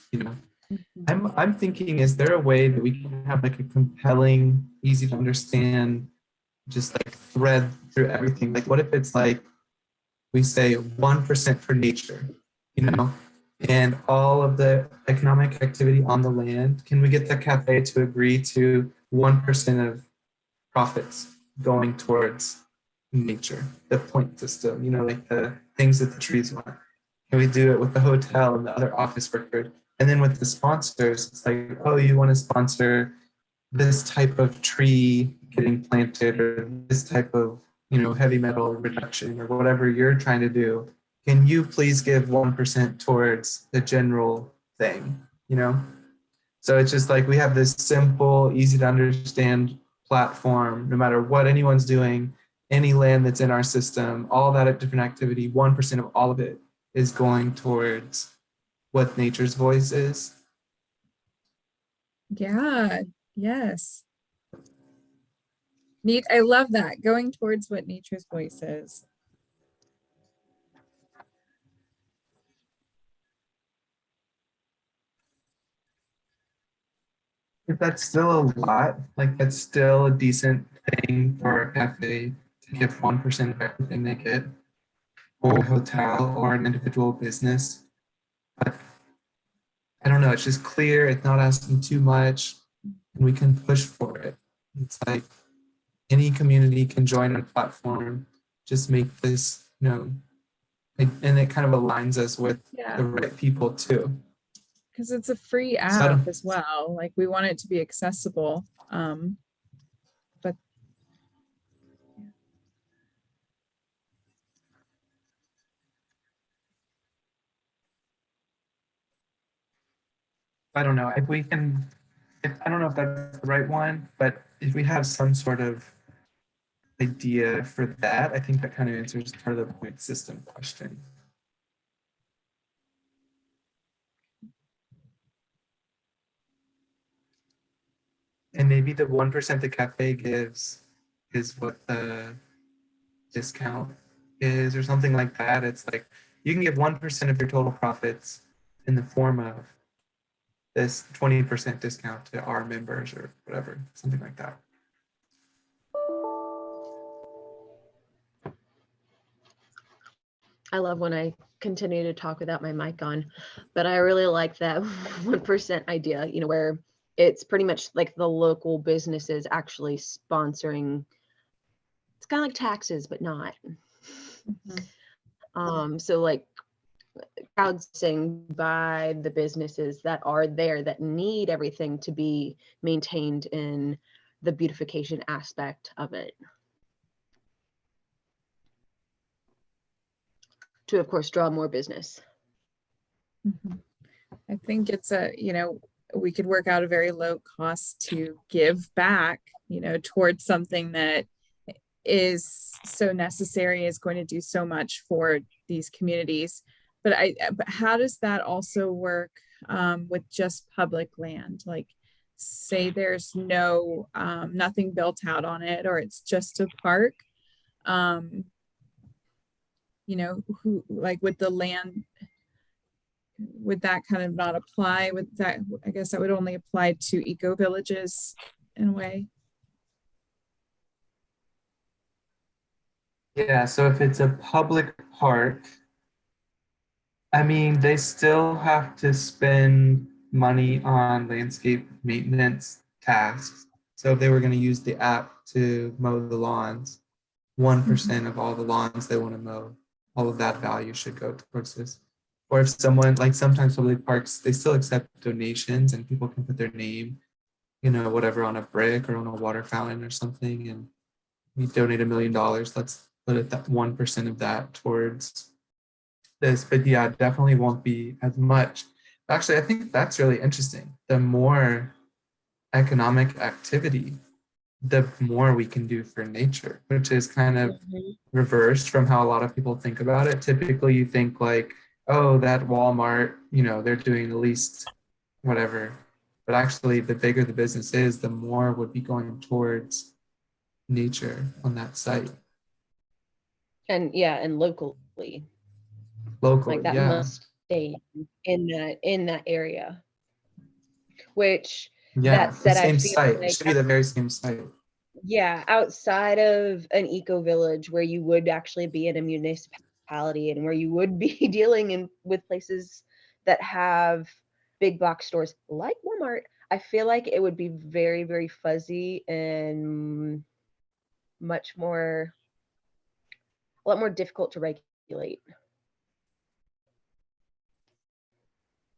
I'm thinking, is there a way that we can have like a compelling, easy to understand, just like thread through everything? Like what if it's like, we say 1% for nature, and all of the economic activity on the land, can we get the cafe to agree to 1% of profits going towards nature, the point system, like the things that the trees want? Can we do it with the hotel and the other office workers? And then with the sponsors, it's like, oh, you want to sponsor this type of tree getting planted or this type of, heavy metal reduction or whatever you're trying to do. Can you please give 1% towards the general thing, So it's just like we have this simple, easy to understand platform, no matter what anyone's doing, any land that's in our system, all that different activity, 1% of all of it is going towards what nature's voice is. Yeah, yes. Neat. I love that. Going towards what nature's voice is. If that's still a lot, like that's still a decent thing for a cafe to give 1% of everything they get, or a hotel or an individual business. But I don't know, it's just clear, it's not asking too much, and we can push for it. It's like any community can join a platform, just make this, and it kind of aligns us with the right people too. Because it's a free app as well. Like we want it to be accessible. But I don't know if we can, I don't know if that's the right one, but if we have some sort of idea for that, I think that kind of answers part of the point system question. And maybe the 1% the cafe gives is what the discount is or something like that. It's like you can give 1% of your total profits in the form of this 20% discount to our members or whatever, something like that. I love when I continue to talk without my mic on, but I really like that 1% idea, where it's pretty much like the local businesses actually sponsoring. It's kind of like taxes, but not. So like crowdsourcing by the businesses that are there that need everything to be maintained in the beautification aspect of it. To, of course, draw more business. I think it's we could work out a very low cost to give back, towards something that is so necessary, is going to do so much for these communities. But how does that also work with just public land? Like say there's no, nothing built out on it, or it's just a park. Who, like with the land, would that kind of not apply with that? I guess that would only apply to eco villages in a way. Yeah, so if it's a public park, I mean, they still have to spend money on landscape maintenance tasks. So if they were going to use the app to mow the lawns, 1% of all the lawns they want to mow, all of that value should go towards this. Or if someone, like sometimes public parks, they still accept donations and people can put their name, you know, whatever on a brick or on a water fountain or something. And we donate $1 million. Let's put it that 1% of that towards this. But yeah, it definitely won't be as much. Actually, I think that's really interesting. The more economic activity, the more we can do for nature, which is kind of reversed from how a lot of people think about it. Typically, you think like, oh, that Walmart, you know, they're doing the least whatever. But actually, the bigger the business is, the more would be going towards nature on that site. And yeah, and locally, Locally, like that yeah. must stay in that area. Which Yeah, that the said, I same feel site. It like should be the very same site. yeah, outside of an eco village where you would actually be in a municipality and where you would be dealing with places that have big box stores like Walmart, I feel like it would be very, very fuzzy and a lot more difficult to regulate.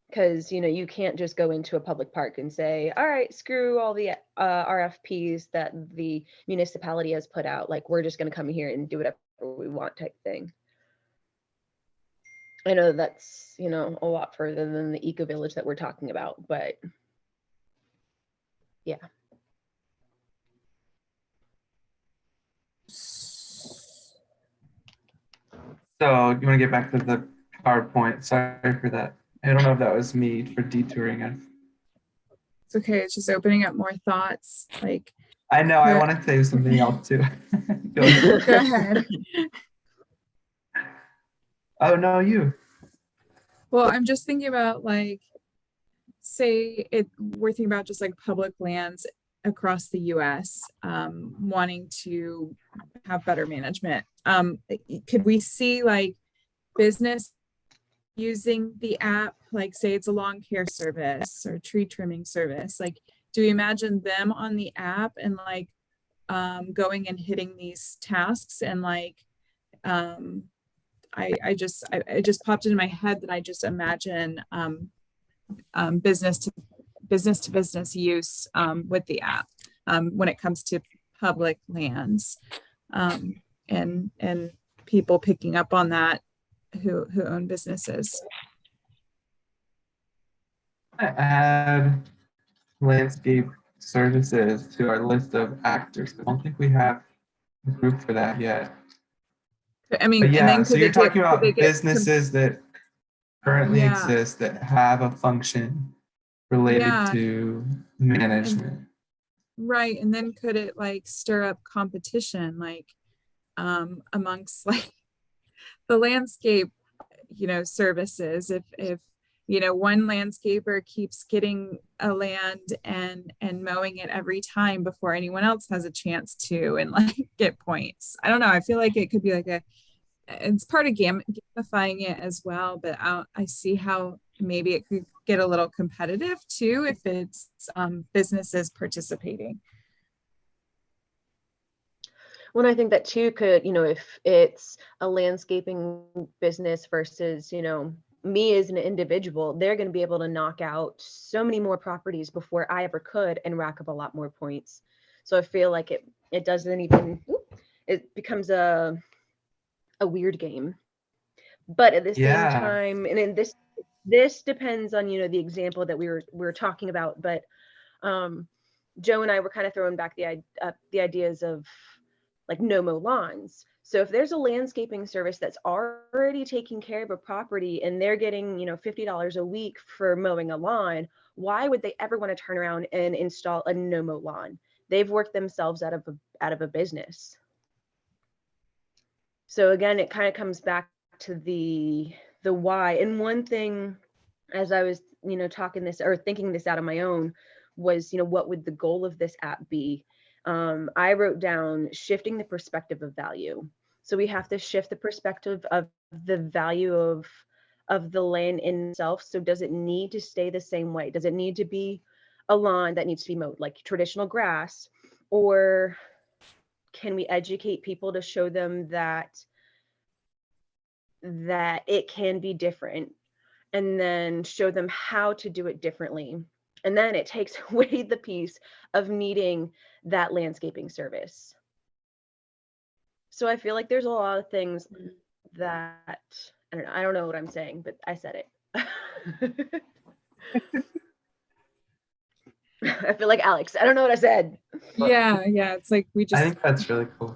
Because, you know, you can't just go into a public park and say, all right, screw all the RFPs that the municipality has put out. Like, we're just going to come here and do whatever we want type thing. I know that's, you know, a lot further than the eco village that we're talking about, but yeah. So you want to get back to the PowerPoint. Sorry for that. I don't know if that was me for detouring us. It's okay. It's just opening up more thoughts. Like, I know, I Yeah. want to say something else too. Go ahead. go ahead. Oh, no, you. Well, I'm just thinking about like, say we're thinking about just like public lands across the US, wanting to have better management. Could we see like business using the app, like say it's a lawn care service or tree trimming service? Like, do we imagine them on the app and like going and hitting these tasks and like it just popped into my head that I just imagine business to business use with the app when it comes to public lands, and people picking up on that who own businesses. Add landscape services to our list of actors. I don't think we have a group for that yet. I mean, But and yeah, then so you're talking about could they businesses that currently Yeah. exist that have a function related Yeah. to management. Right, and then could it like stir up competition, like amongst like the landscape, you know, services? If you know, one landscaper keeps getting a land and mowing it every time before anyone else has a chance to, and like get points. I don't know. I feel like it could be like it's part of gamifying it as well, but I see how maybe it could get a little competitive too if it's businesses participating. Well, I think that too could, you know, if it's a landscaping business versus, you know, me as an individual, they're going to be able to knock out so many more properties before I ever could and rack up a lot more points. So I feel like it doesn't even, it becomes a weird game. But at the same time, and in this depends on, you know, the example that we were talking about, but Joe and I were kind of throwing back the ideas of like no mow lawns. So if there's a landscaping service that's already taking care of a property and they're getting, you know, $50 a week for mowing a lawn, why would they ever want to turn around and install a no mow lawn? They've worked themselves out of a business. So again, it kind of comes back to the why. And one thing, as I was, you know, talking this or thinking this out on my own, was, you know, what would the goal of this app be? I wrote down shifting the perspective of value. So we have to shift the perspective of the value of the land in itself. So does it need to stay the same way? Does it need to be a lawn that needs to be mowed like traditional grass, or can we educate people to show them that it can be different, and then show them how to do it differently. And then it takes away the piece of needing that landscaping service. So I feel like there's a lot of things that, I don't know what I'm saying, but I said it. I feel like Alex. I don't know what I said. Yeah, it's like we I just, think that's really cool.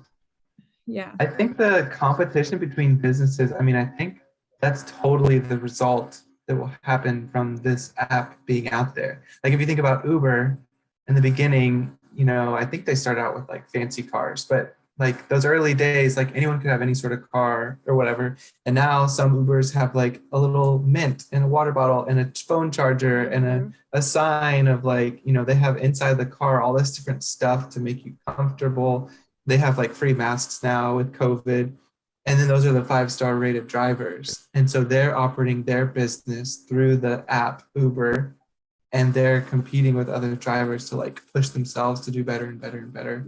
yeah. I think the competition between businesses, I mean, I think that's totally the result that will happen from this app being out there. Like if you think about Uber in the beginning, you know, I think they started out with like fancy cars, but like those early days, like anyone could have any sort of car or whatever. And now some Ubers have like a little mint and a water bottle and a phone charger and a sign of like, you know, they have inside the car all this different stuff to make you comfortable. They have like free masks now with COVID. And then those are the 5-star rated drivers. And so they're operating their business through the app Uber, and they're competing with other drivers to like push themselves to do better and better and better.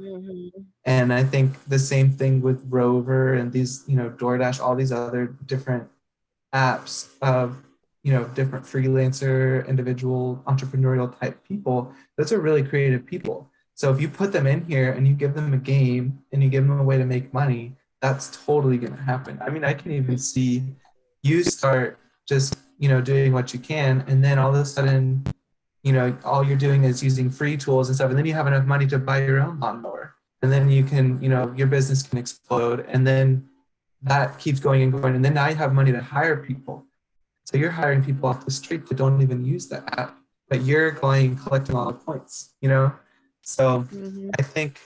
And I think the same thing with Rover and these, you know, DoorDash, all these other different apps of, you know, different freelancer, individual, entrepreneurial type people. Those are really creative people. So if you put them in here and you give them a game and you give them a way to make money, that's totally going to happen. I mean, I can even see you start just, you know, doing what you can, and then all of a sudden, you know, all you're doing is using free tools and stuff, and then you have enough money to buy your own lawnmower, and then you can, you know, your business can explode, and then that keeps going and going, and then now you have money to hire people. So you're hiring people off the street that don't even use the app, but you're going and collecting all the points, you know? So I think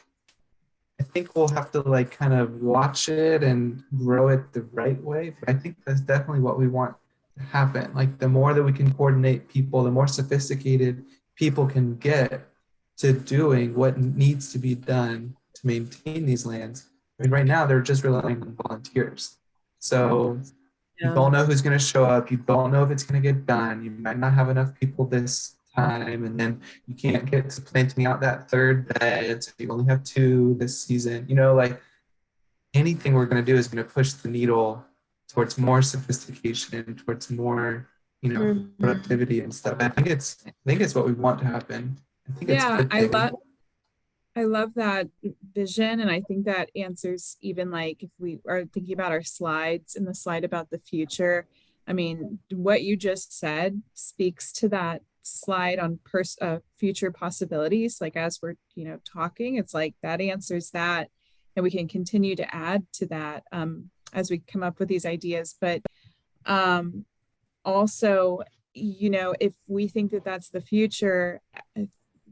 we'll have to like kind of watch it and grow it the right way. But I think that's definitely what we want to happen. Like the more that we can coordinate people, the more sophisticated people can get to doing what needs to be done to maintain these lands. I mean, right now they're just relying on volunteers. So you don't know who's going to show up. You don't know if it's going to get done. You might not have enough people this time, and then you can't get to planting out that third bed, so you only have 2 this season. You know, like anything we're going to do is going to push the needle towards more sophistication, towards more, you know, productivity and stuff. I think it's what we want to happen. I think it's a good thing. I love that vision. And I think that answers even like if we are thinking about our slides and the slide about the future. I mean, what you just said speaks to that slide on future possibilities. Like as we're, you know, talking, it's like that answers that. And we can continue to add to that as we come up with these ideas. But also, you know, if we think that that's the future,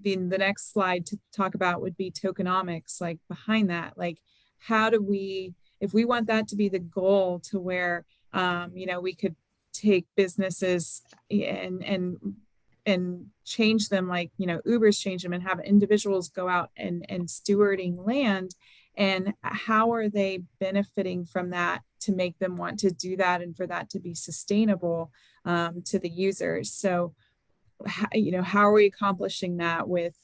the next slide to talk about would be tokenomics, like behind that, like how do we, if we want that to be the goal to where, you know, we could take businesses and change them, like, you know, Uber's change them and have individuals go out and stewarding land, and how are they benefiting from that to make them want to do that and for that to be sustainable to the users. So you know, how are we accomplishing that with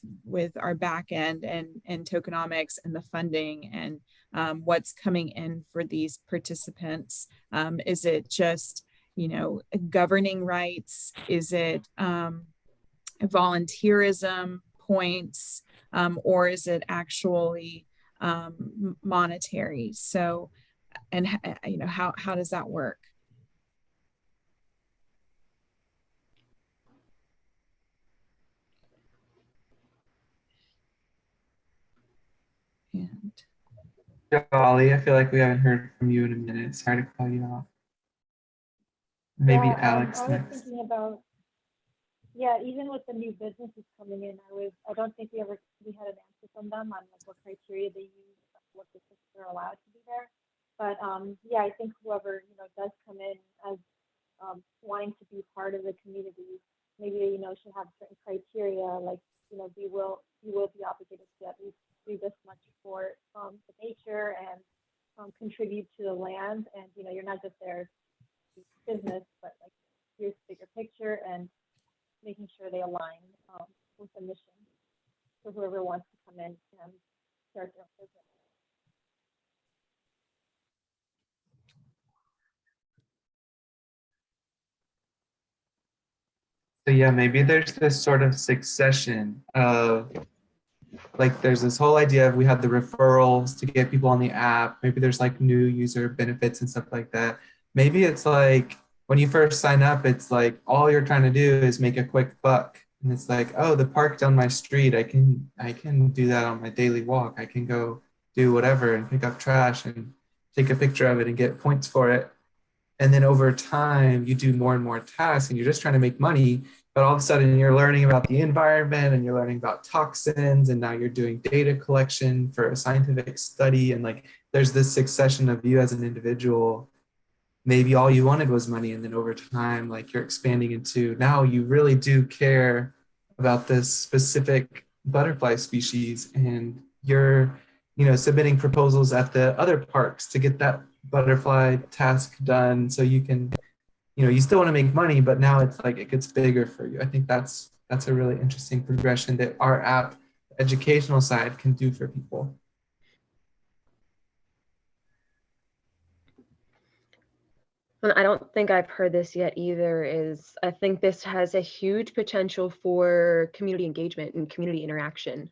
our back end and tokenomics and the funding and what's coming in for these participants? Is it just, you know, governing rights? Is it volunteerism points, or is it actually monetary? So, and you know, how does that work? And Jolly, I feel like we haven't heard from you in a minute. Sorry to call you off. Maybe Yeah, Alex I was next. thinking about, yeah, even with the new businesses coming in, I don't think we had an answer from them on like what criteria they use, what businesses are allowed to be there. But yeah, I think whoever, you know, does come in as wanting to be part of the community, maybe, you know, should have certain criteria, like, you know, you will be obligated to at least do this much for the nature and contribute to the land. And, you know, you're not just there to do business, but like here's the bigger picture and making sure they align with the mission for whoever wants to come in and start their business. So yeah, maybe there's this sort of succession of like there's this whole idea of we have the referrals to get people on the app. Maybe there's like new user benefits and stuff like that. Maybe it's like when you first sign up, it's like all you're trying to do is make a quick buck. And it's like, oh, the park down my street, I can do that on my daily walk. I can go do whatever and pick up trash and take a picture of it and get points for it. And then over time, you do more and more tasks and you're just trying to make money. But all of a sudden, you're learning about the environment and you're learning about toxins. And now you're doing data collection for a scientific study. And like, there's this succession of you as an individual. Maybe all you wanted was money. And then over time, like you're expanding into now you really do care about this specific butterfly species. And you're, submitting proposals at the other parks to get that butterfly task done so you can, you still want to make money, but now it's like it gets bigger for you. I think that's a really interesting progression that our app, the educational side, can do for people. And I don't think I've heard this yet either, is I think this has a huge potential for community engagement and community interaction.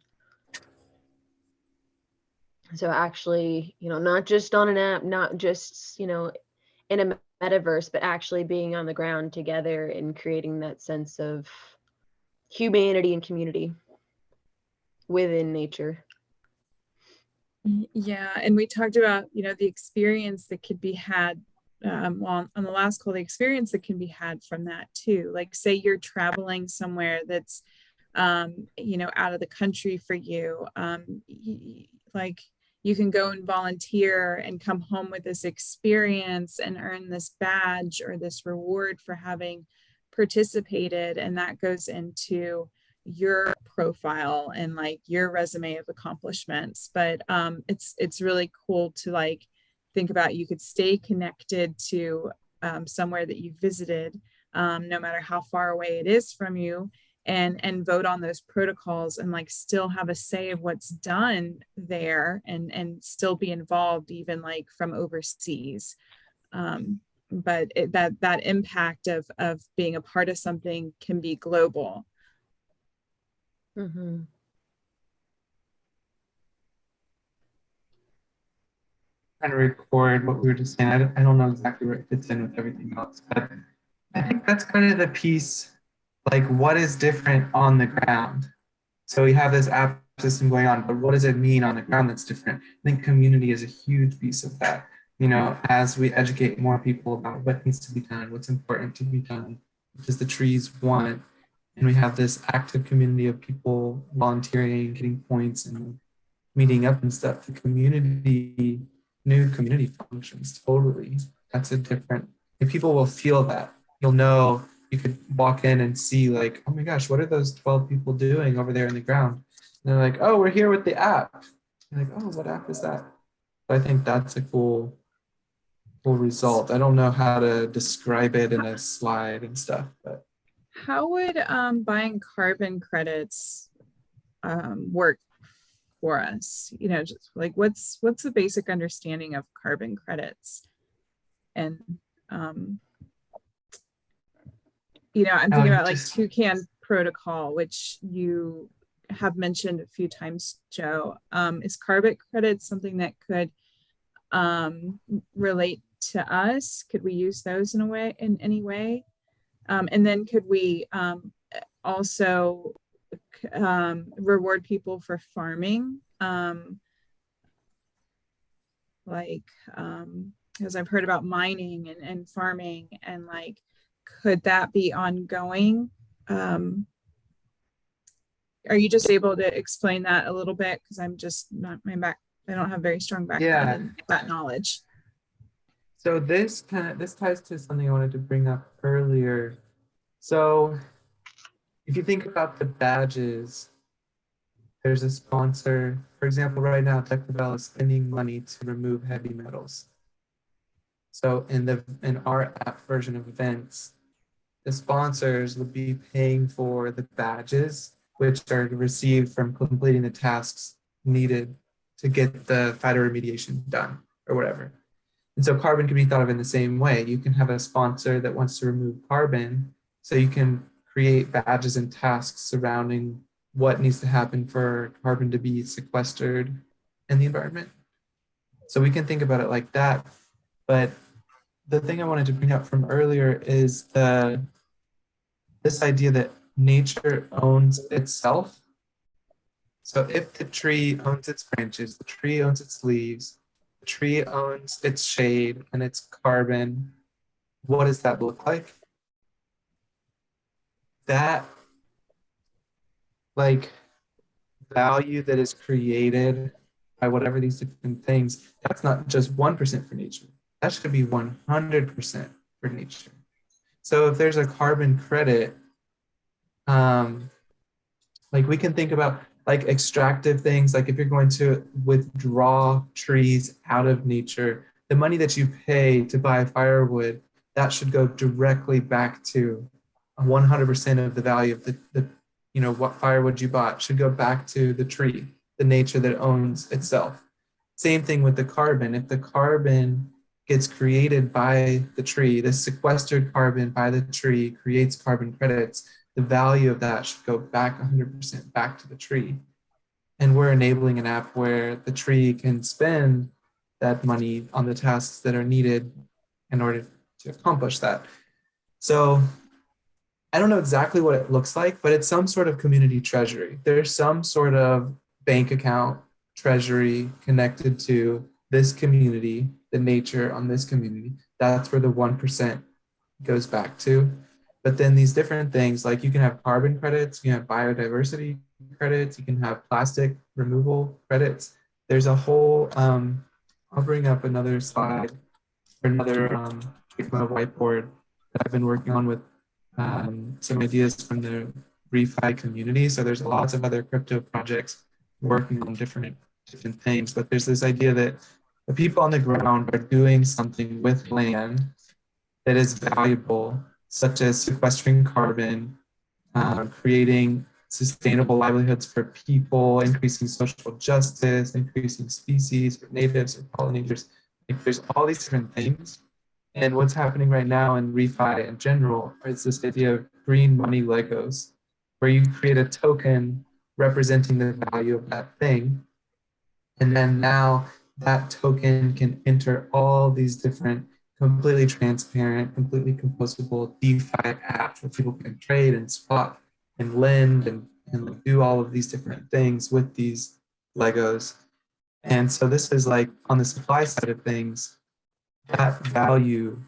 So actually, not just on an app, not just, in a metaverse, but actually being on the ground together and creating that sense of humanity and community within nature. Yeah, and we talked about, the experience that could be had, well, on the last call, the experience that can be had from that too. Like say you're traveling somewhere that's, out of the country for you, like you can go and volunteer and come home with this experience and earn this badge or this reward for having participated. And that goes into your profile and like your resume of accomplishments. But it's really cool to like think about, you could stay connected to somewhere that you visited, no matter how far away it is from you, and vote on those protocols and like still have a say of what's done there and still be involved even like from overseas. But that impact of being a part of something can be global. Mm-hmm. Trying to record what we were just saying. I don't know exactly where it fits in with everything else, but I think that's kind of the piece, like what is different on the ground. So we have this app system going on, but what does it mean on the ground that's different? I think community is a huge piece of that. As we educate more people about what needs to be done, what's important to be done, what does the trees want, and we have this active community of people volunteering, getting points, and meeting up and stuff. The community, new community functions, totally. That's a different, and people will feel that. You'll know, you could walk in and see like, oh my gosh, what are those 12 people doing over there in the ground? And they're like, oh, we're here with the app. You're like, oh, what app is that? I think that's a cool result. I don't know how to describe it in a slide and stuff, but how would buying carbon credits work for us? Just like what's the basic understanding of carbon credits? And I'm thinking about like Toucan protocol, which you have mentioned a few times, Joe. Is carbon credits something that could relate to us? Could we use those in any way? And then could we also reward people for farming? Because I've heard about mining and farming, and like, could that be ongoing? Are you just able to explain that a little bit? Because I'm just not I don't have very strong background in that knowledge. So this ties to something I wanted to bring up earlier. So if you think about the badges, there's a sponsor. For example, right now, Declavel is spending money to remove heavy metals. So in our app version of events, the sponsors would be paying for the badges, which are received from completing the tasks needed to get the phytoremediation done or whatever. And so carbon can be thought of in the same way. You can have a sponsor that wants to remove carbon, so you can create badges and tasks surrounding what needs to happen for carbon to be sequestered in the environment. So we can think about it like that. But the thing I wanted to bring up from earlier is this idea that nature owns itself. So if the tree owns its branches, the tree owns its leaves, the tree owns its shade and its carbon, what does that look like? That like value that is created by whatever these different things, that's not just 1% for nature. That should be 100% for nature. So if there's a carbon credit, like we can think about like extractive things, like if you're going to withdraw trees out of nature, the money that you pay to buy firewood, that should go directly back to 100% of the value of the what firewood you bought should go back to the tree, the nature that owns itself. Same thing with the carbon. If the carbon gets created by the tree, the sequestered carbon by the tree creates carbon credits, the value of that should go back 100% back to the tree. And we're enabling an app where the tree can spend that money on the tasks that are needed in order to accomplish that. So I don't know exactly what it looks like, but it's some sort of community treasury. There's some sort of bank account treasury connected to this community, the nature on this community. That's where the 1% goes back to. But then these different things, like you can have carbon credits, you can have biodiversity credits, you can have plastic removal credits. There's a whole, I'll bring up another slide or another whiteboard that I've been working on with some ideas from the refi community. So there's lots of other crypto projects working on different things, but there's this idea that the people on the ground are doing something with land that is valuable, such as sequestering carbon, creating sustainable livelihoods for people, increasing social justice, increasing species for natives or pollinators. Like there's all these different things. And what's happening right now in refi in general is this idea of green money Legos, where you create a token representing the value of that thing. And then now that token can enter all these different completely transparent, completely composable DeFi apps where people can trade and swap and lend and do all of these different things with these Legos. And so this is like on the supply side of things, that value,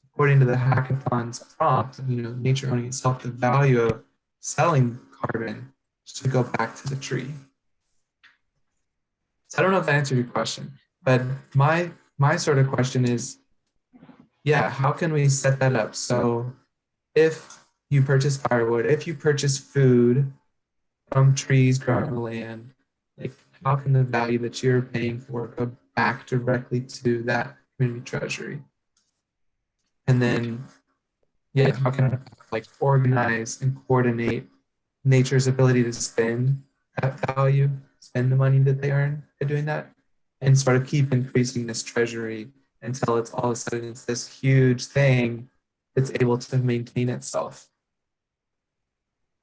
according to the hackathon's prompt, nature owning itself, the value of selling carbon should go back to the tree. So I don't know if that answered your question, but my sort of question is, yeah, how can we set that up? So if you purchase firewood, if you purchase food from trees grown on the land, like how can the value that you're paying for go back directly to that community treasury? And then, yeah, how can I like organize and coordinate nature's ability to spend that value, spend the money that they earn by doing that, and sort of keep increasing this treasury until it's all of a sudden it's this huge thing that's able to maintain itself.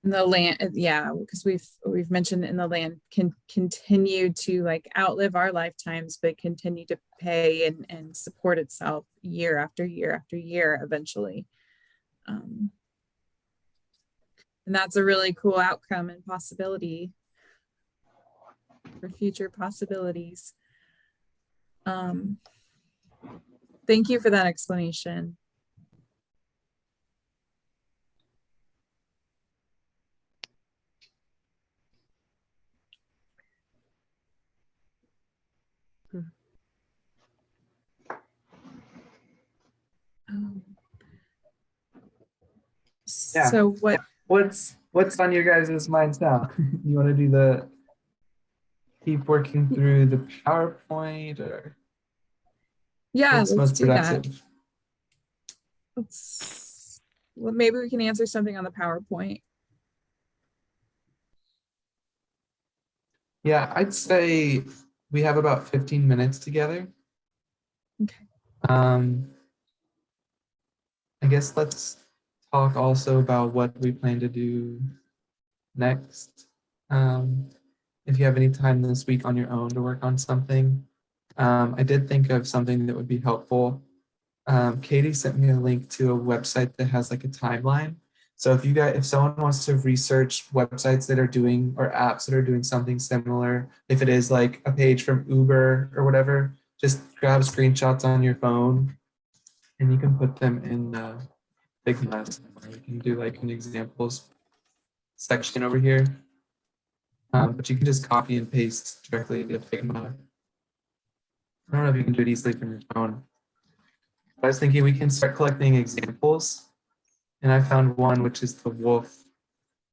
And the land, yeah, because we've mentioned in the land can continue to like outlive our lifetimes, but continue to pay and support itself year after year after year eventually. And that's a really cool outcome and possibility for future possibilities. Thank you for that explanation. Yeah. So what's on your guys' minds now? You want to do keep working through the PowerPoint, or yeah, what's let's most do productive? that. Well, maybe we can answer something on the PowerPoint. Yeah, I'd say we have about 15 minutes together. Okay. I guess let's talk also about what we plan to do next. If you have any time this week on your own to work on something, I did think of something that would be helpful. Katie sent me a link to a website that has like a timeline. So if someone wants to research websites that are doing or apps that are doing something similar, if it is like a page from Uber or whatever, just grab screenshots on your phone and you can put them in Figma. You can do like an examples section over here. But you can just copy and paste directly to Figma. I don't know if you can do it easily from your phone. I was thinking we can start collecting examples. And I found one, which is the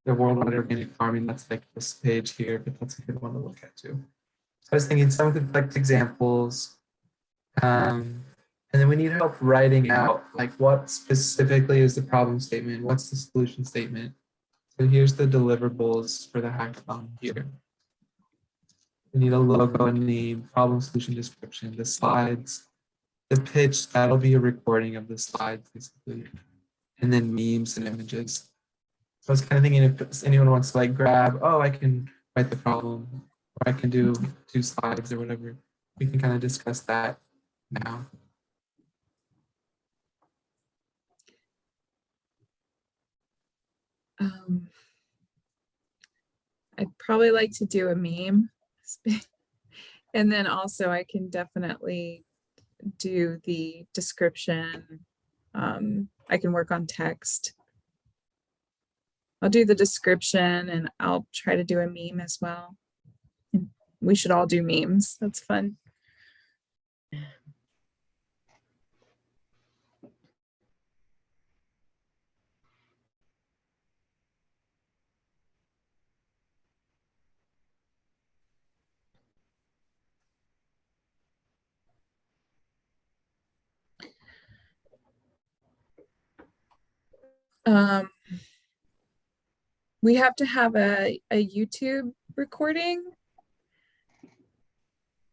Worldwide Organic Farming. That's like this page here, but that's a good one to look at too. So I was thinking someone could collect examples. And then we need help writing out like what specifically is the problem statement? What's the solution statement? So here's the deliverables for the hackathon here. We need a logo, a name, problem, solution, description, the slides, the pitch, that'll be a recording of the slides basically. And then memes and images. So I was kind of thinking if anyone wants to like grab, oh, I can write the problem, or I can do 2 slides or whatever. We can kind of discuss that now. I'd probably like to do a meme. And then also I can definitely do the description. I can work on text. I'll do the description and I'll try to do a meme as well. And we should all do memes. That's fun. We have to have a YouTube recording.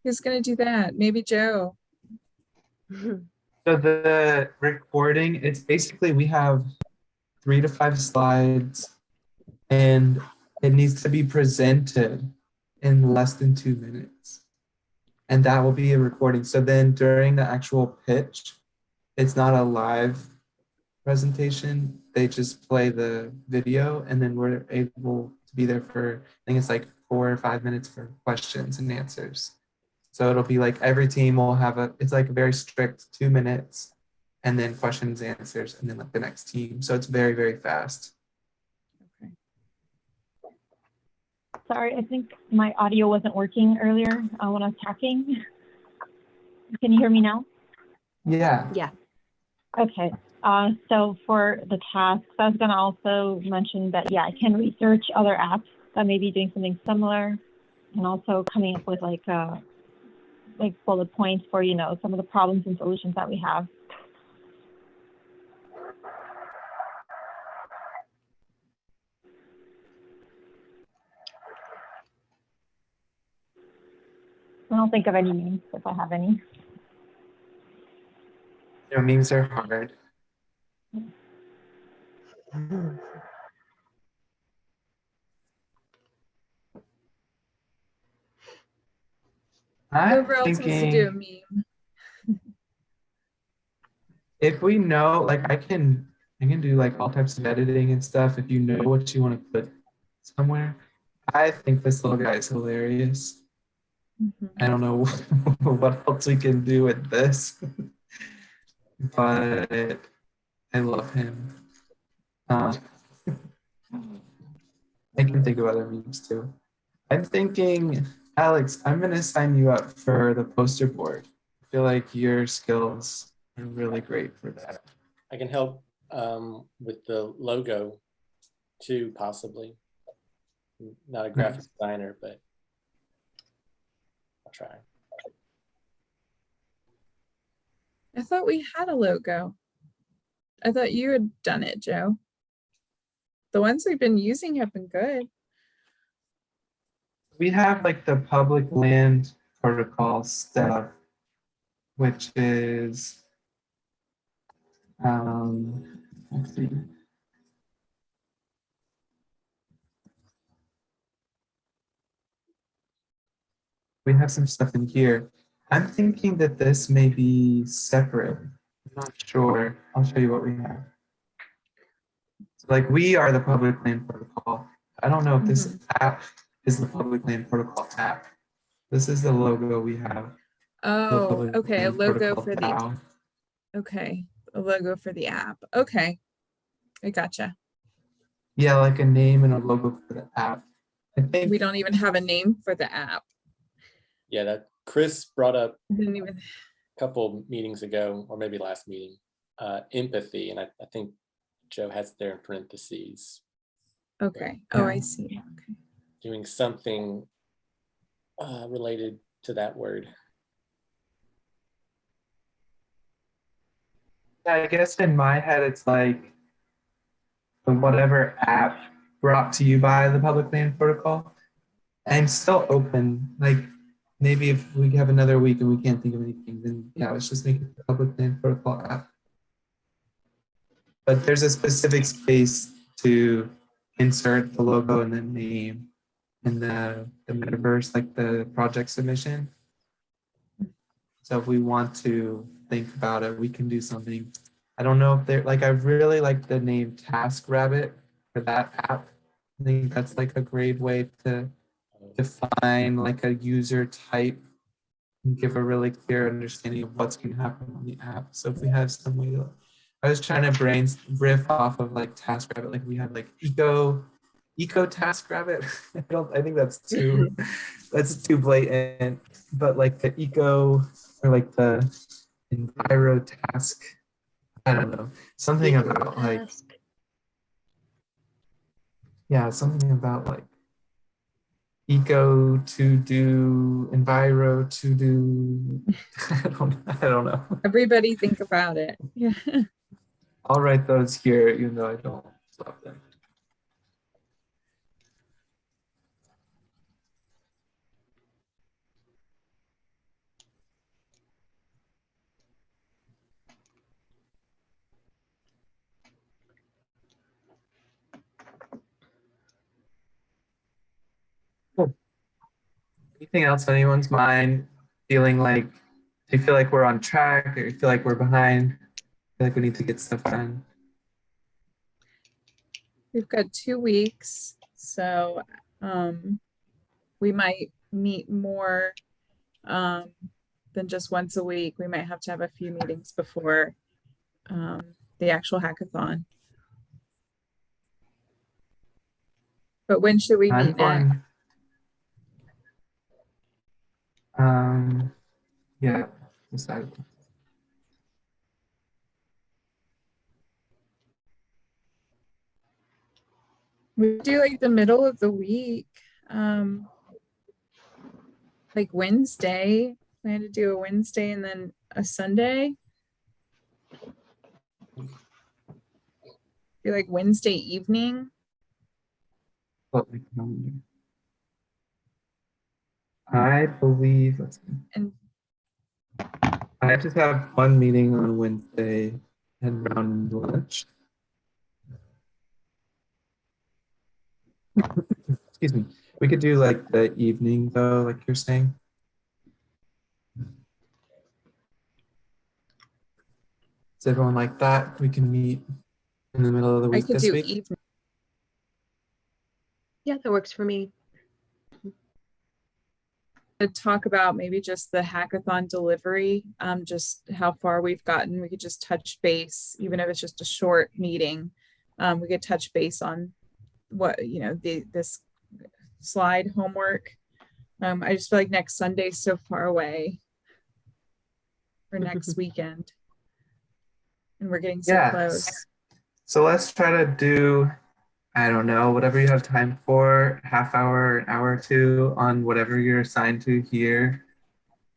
Who's gonna do that? Maybe Joe. So the recording, it's basically we have 3 to 5 slides and it needs to be presented in less than 2 minutes. And that will be a recording. So then during the actual pitch, it's not a live presentation. They just play the video and then we're able to be there for, I think it's like 4 or 5 minutes for questions and answers. So it'll be like every team will have it's like a very strict 2 minutes and then questions, answers, and then like the next team. So it's very, very fast. Okay. Sorry, I think my audio wasn't working earlier when I was talking. Can you hear me now? Yeah. Yeah. Okay. So for the tasks, I was going to also mention that, yeah, I can research other apps that may be doing something similar, and also coming up with like bullet points for, you know, some of the problems and solutions that we have. I don't think of any names if I have any. You know, memes are hard. I'm Whoever else wants to do a thinking meme. if we know, like I can do like all types of editing and stuff if you know what you want to put somewhere. I think this little guy is hilarious. I don't know what else we can do with this, but I love him. I can think of other memes too. I'm thinking, Alex, I'm going to sign you up for the poster board. I feel like your skills are really great for that. I can help with the logo too, possibly. Not a graphic designer, but I'll try. I thought we had a logo. I thought you had done it, Joe. The ones we've been using have been good. We have like the public land protocol stuff, which is, let's see, We have some stuff in here. I'm thinking that this may be separate. I'm not sure. I'll show you what we have. So like we are the public land protocol. I don't know if this app is the public land protocol app. This is the logo we have. The Oh, public okay, a land logo protocol for the, DAO. okay, a logo for the app. Okay, I gotcha. Yeah, like a name and a logo for the app. I think We don't even have a name for the app. Yeah, that Chris brought up Didn't even, a couple meetings ago, or maybe last meeting, empathy, and I think Joe has there in parentheses, okay. Oh, I Yeah. see. Okay. doing something related to that word. Yeah, I guess in my head it's like the whatever app brought to you by the public land protocol. I'm still open. Like maybe if we have another week and we can't think of anything, then yeah, let's just make it the public land protocol app. But there's a specific space to insert the logo and the name and the metaverse, like the project submission. So if we want to think about it, we can do something. I don't know if they're like, I really like the name TaskRabbit for that app. I think that's like a great way to define like a user type and give a really clear understanding of what's going to happen on the app. So if we have some way to, I was trying to riff off of like TaskRabbit, like we have like eco TaskRabbit. I think that's too blatant, but like the eco or like the enviro task, I don't know, something about like, yeah, something about like eco to do, enviro to do. I don't know. Everybody think about it. Yeah. I'll write those here, even though I don't love them. Cool. Anything else on anyone's mind? Feeling like, do you feel like we're on track, or you feel like we're behind? Feel like we need to get stuff done? We've got 2 weeks, so we might meet more than just once a week. We might have to have a few meetings before the actual hackathon. But when should we I'm meet next? fine. Yeah, decided. We do like the middle of the week, like Wednesday. Plan to do a Wednesday and then a Sunday. Be like Wednesday evening. Pull up my calendar. I believe, let's see. And I just have one meeting on Wednesday and around lunch. Excuse me. We could do like the evening though, like you're saying. Is everyone like that? We can meet in the middle of the I week could this do week. evening. Yeah, that works for me. To talk about maybe just the hackathon delivery, just how far we've gotten. We could just touch base, even if it's just a short meeting. We could touch base on what, this slide homework. I just feel like next Sunday is so far away, or next weekend, and we're getting so close. So let's try to do, I don't know, whatever you have time for, half hour, an hour or two on whatever you're assigned to here.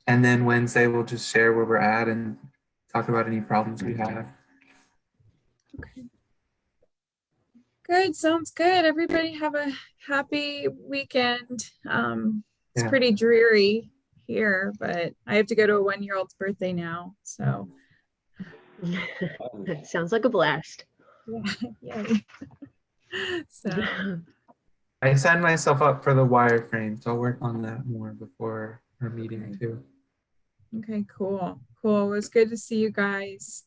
And then Wednesday, we'll just share where we're at and talk about any problems we have. Okay. Good, sounds good. Everybody have a happy weekend. It's pretty dreary here, but I have to go to a 1-year-old's birthday now, so. Sounds like a blast. Yeah. Yay. So I signed myself up for the wireframe, so I'll work on that more before our meeting Okay. too. Okay, cool. Cool. It was good to see you guys.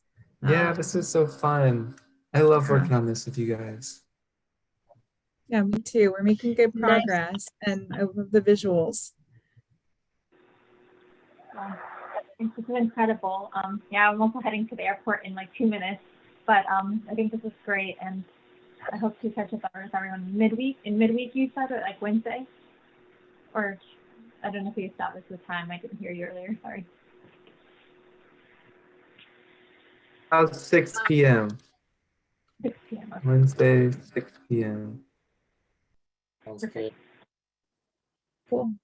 Yeah, this is so fun. I love Yeah. working on this with you guys. Yeah, me too. We're making good Nice. progress and I love the visuals. This is incredible. Yeah, I'm also heading to the airport in like 2 minutes, but I think this is great, and I hope to catch up with everyone midweek. In midweek, you said, or like Wednesday, or I don't know if you established the time. I didn't hear you earlier. Sorry. About 6 p.m. 6 p.m. Okay. Wednesday, 6 p.m. Sounds good. Cool.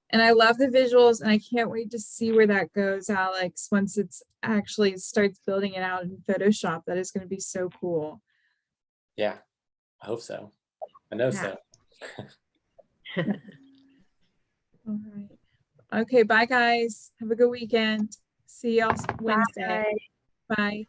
And I love the visuals and I can't wait to see where that goes, Alex, once it's actually starts building it out in Photoshop. That is going to be so cool. Yeah, I hope so. I know Yeah. so. All right. Okay, bye guys. Have a good weekend. See y'all Wednesday. Bye. Bye.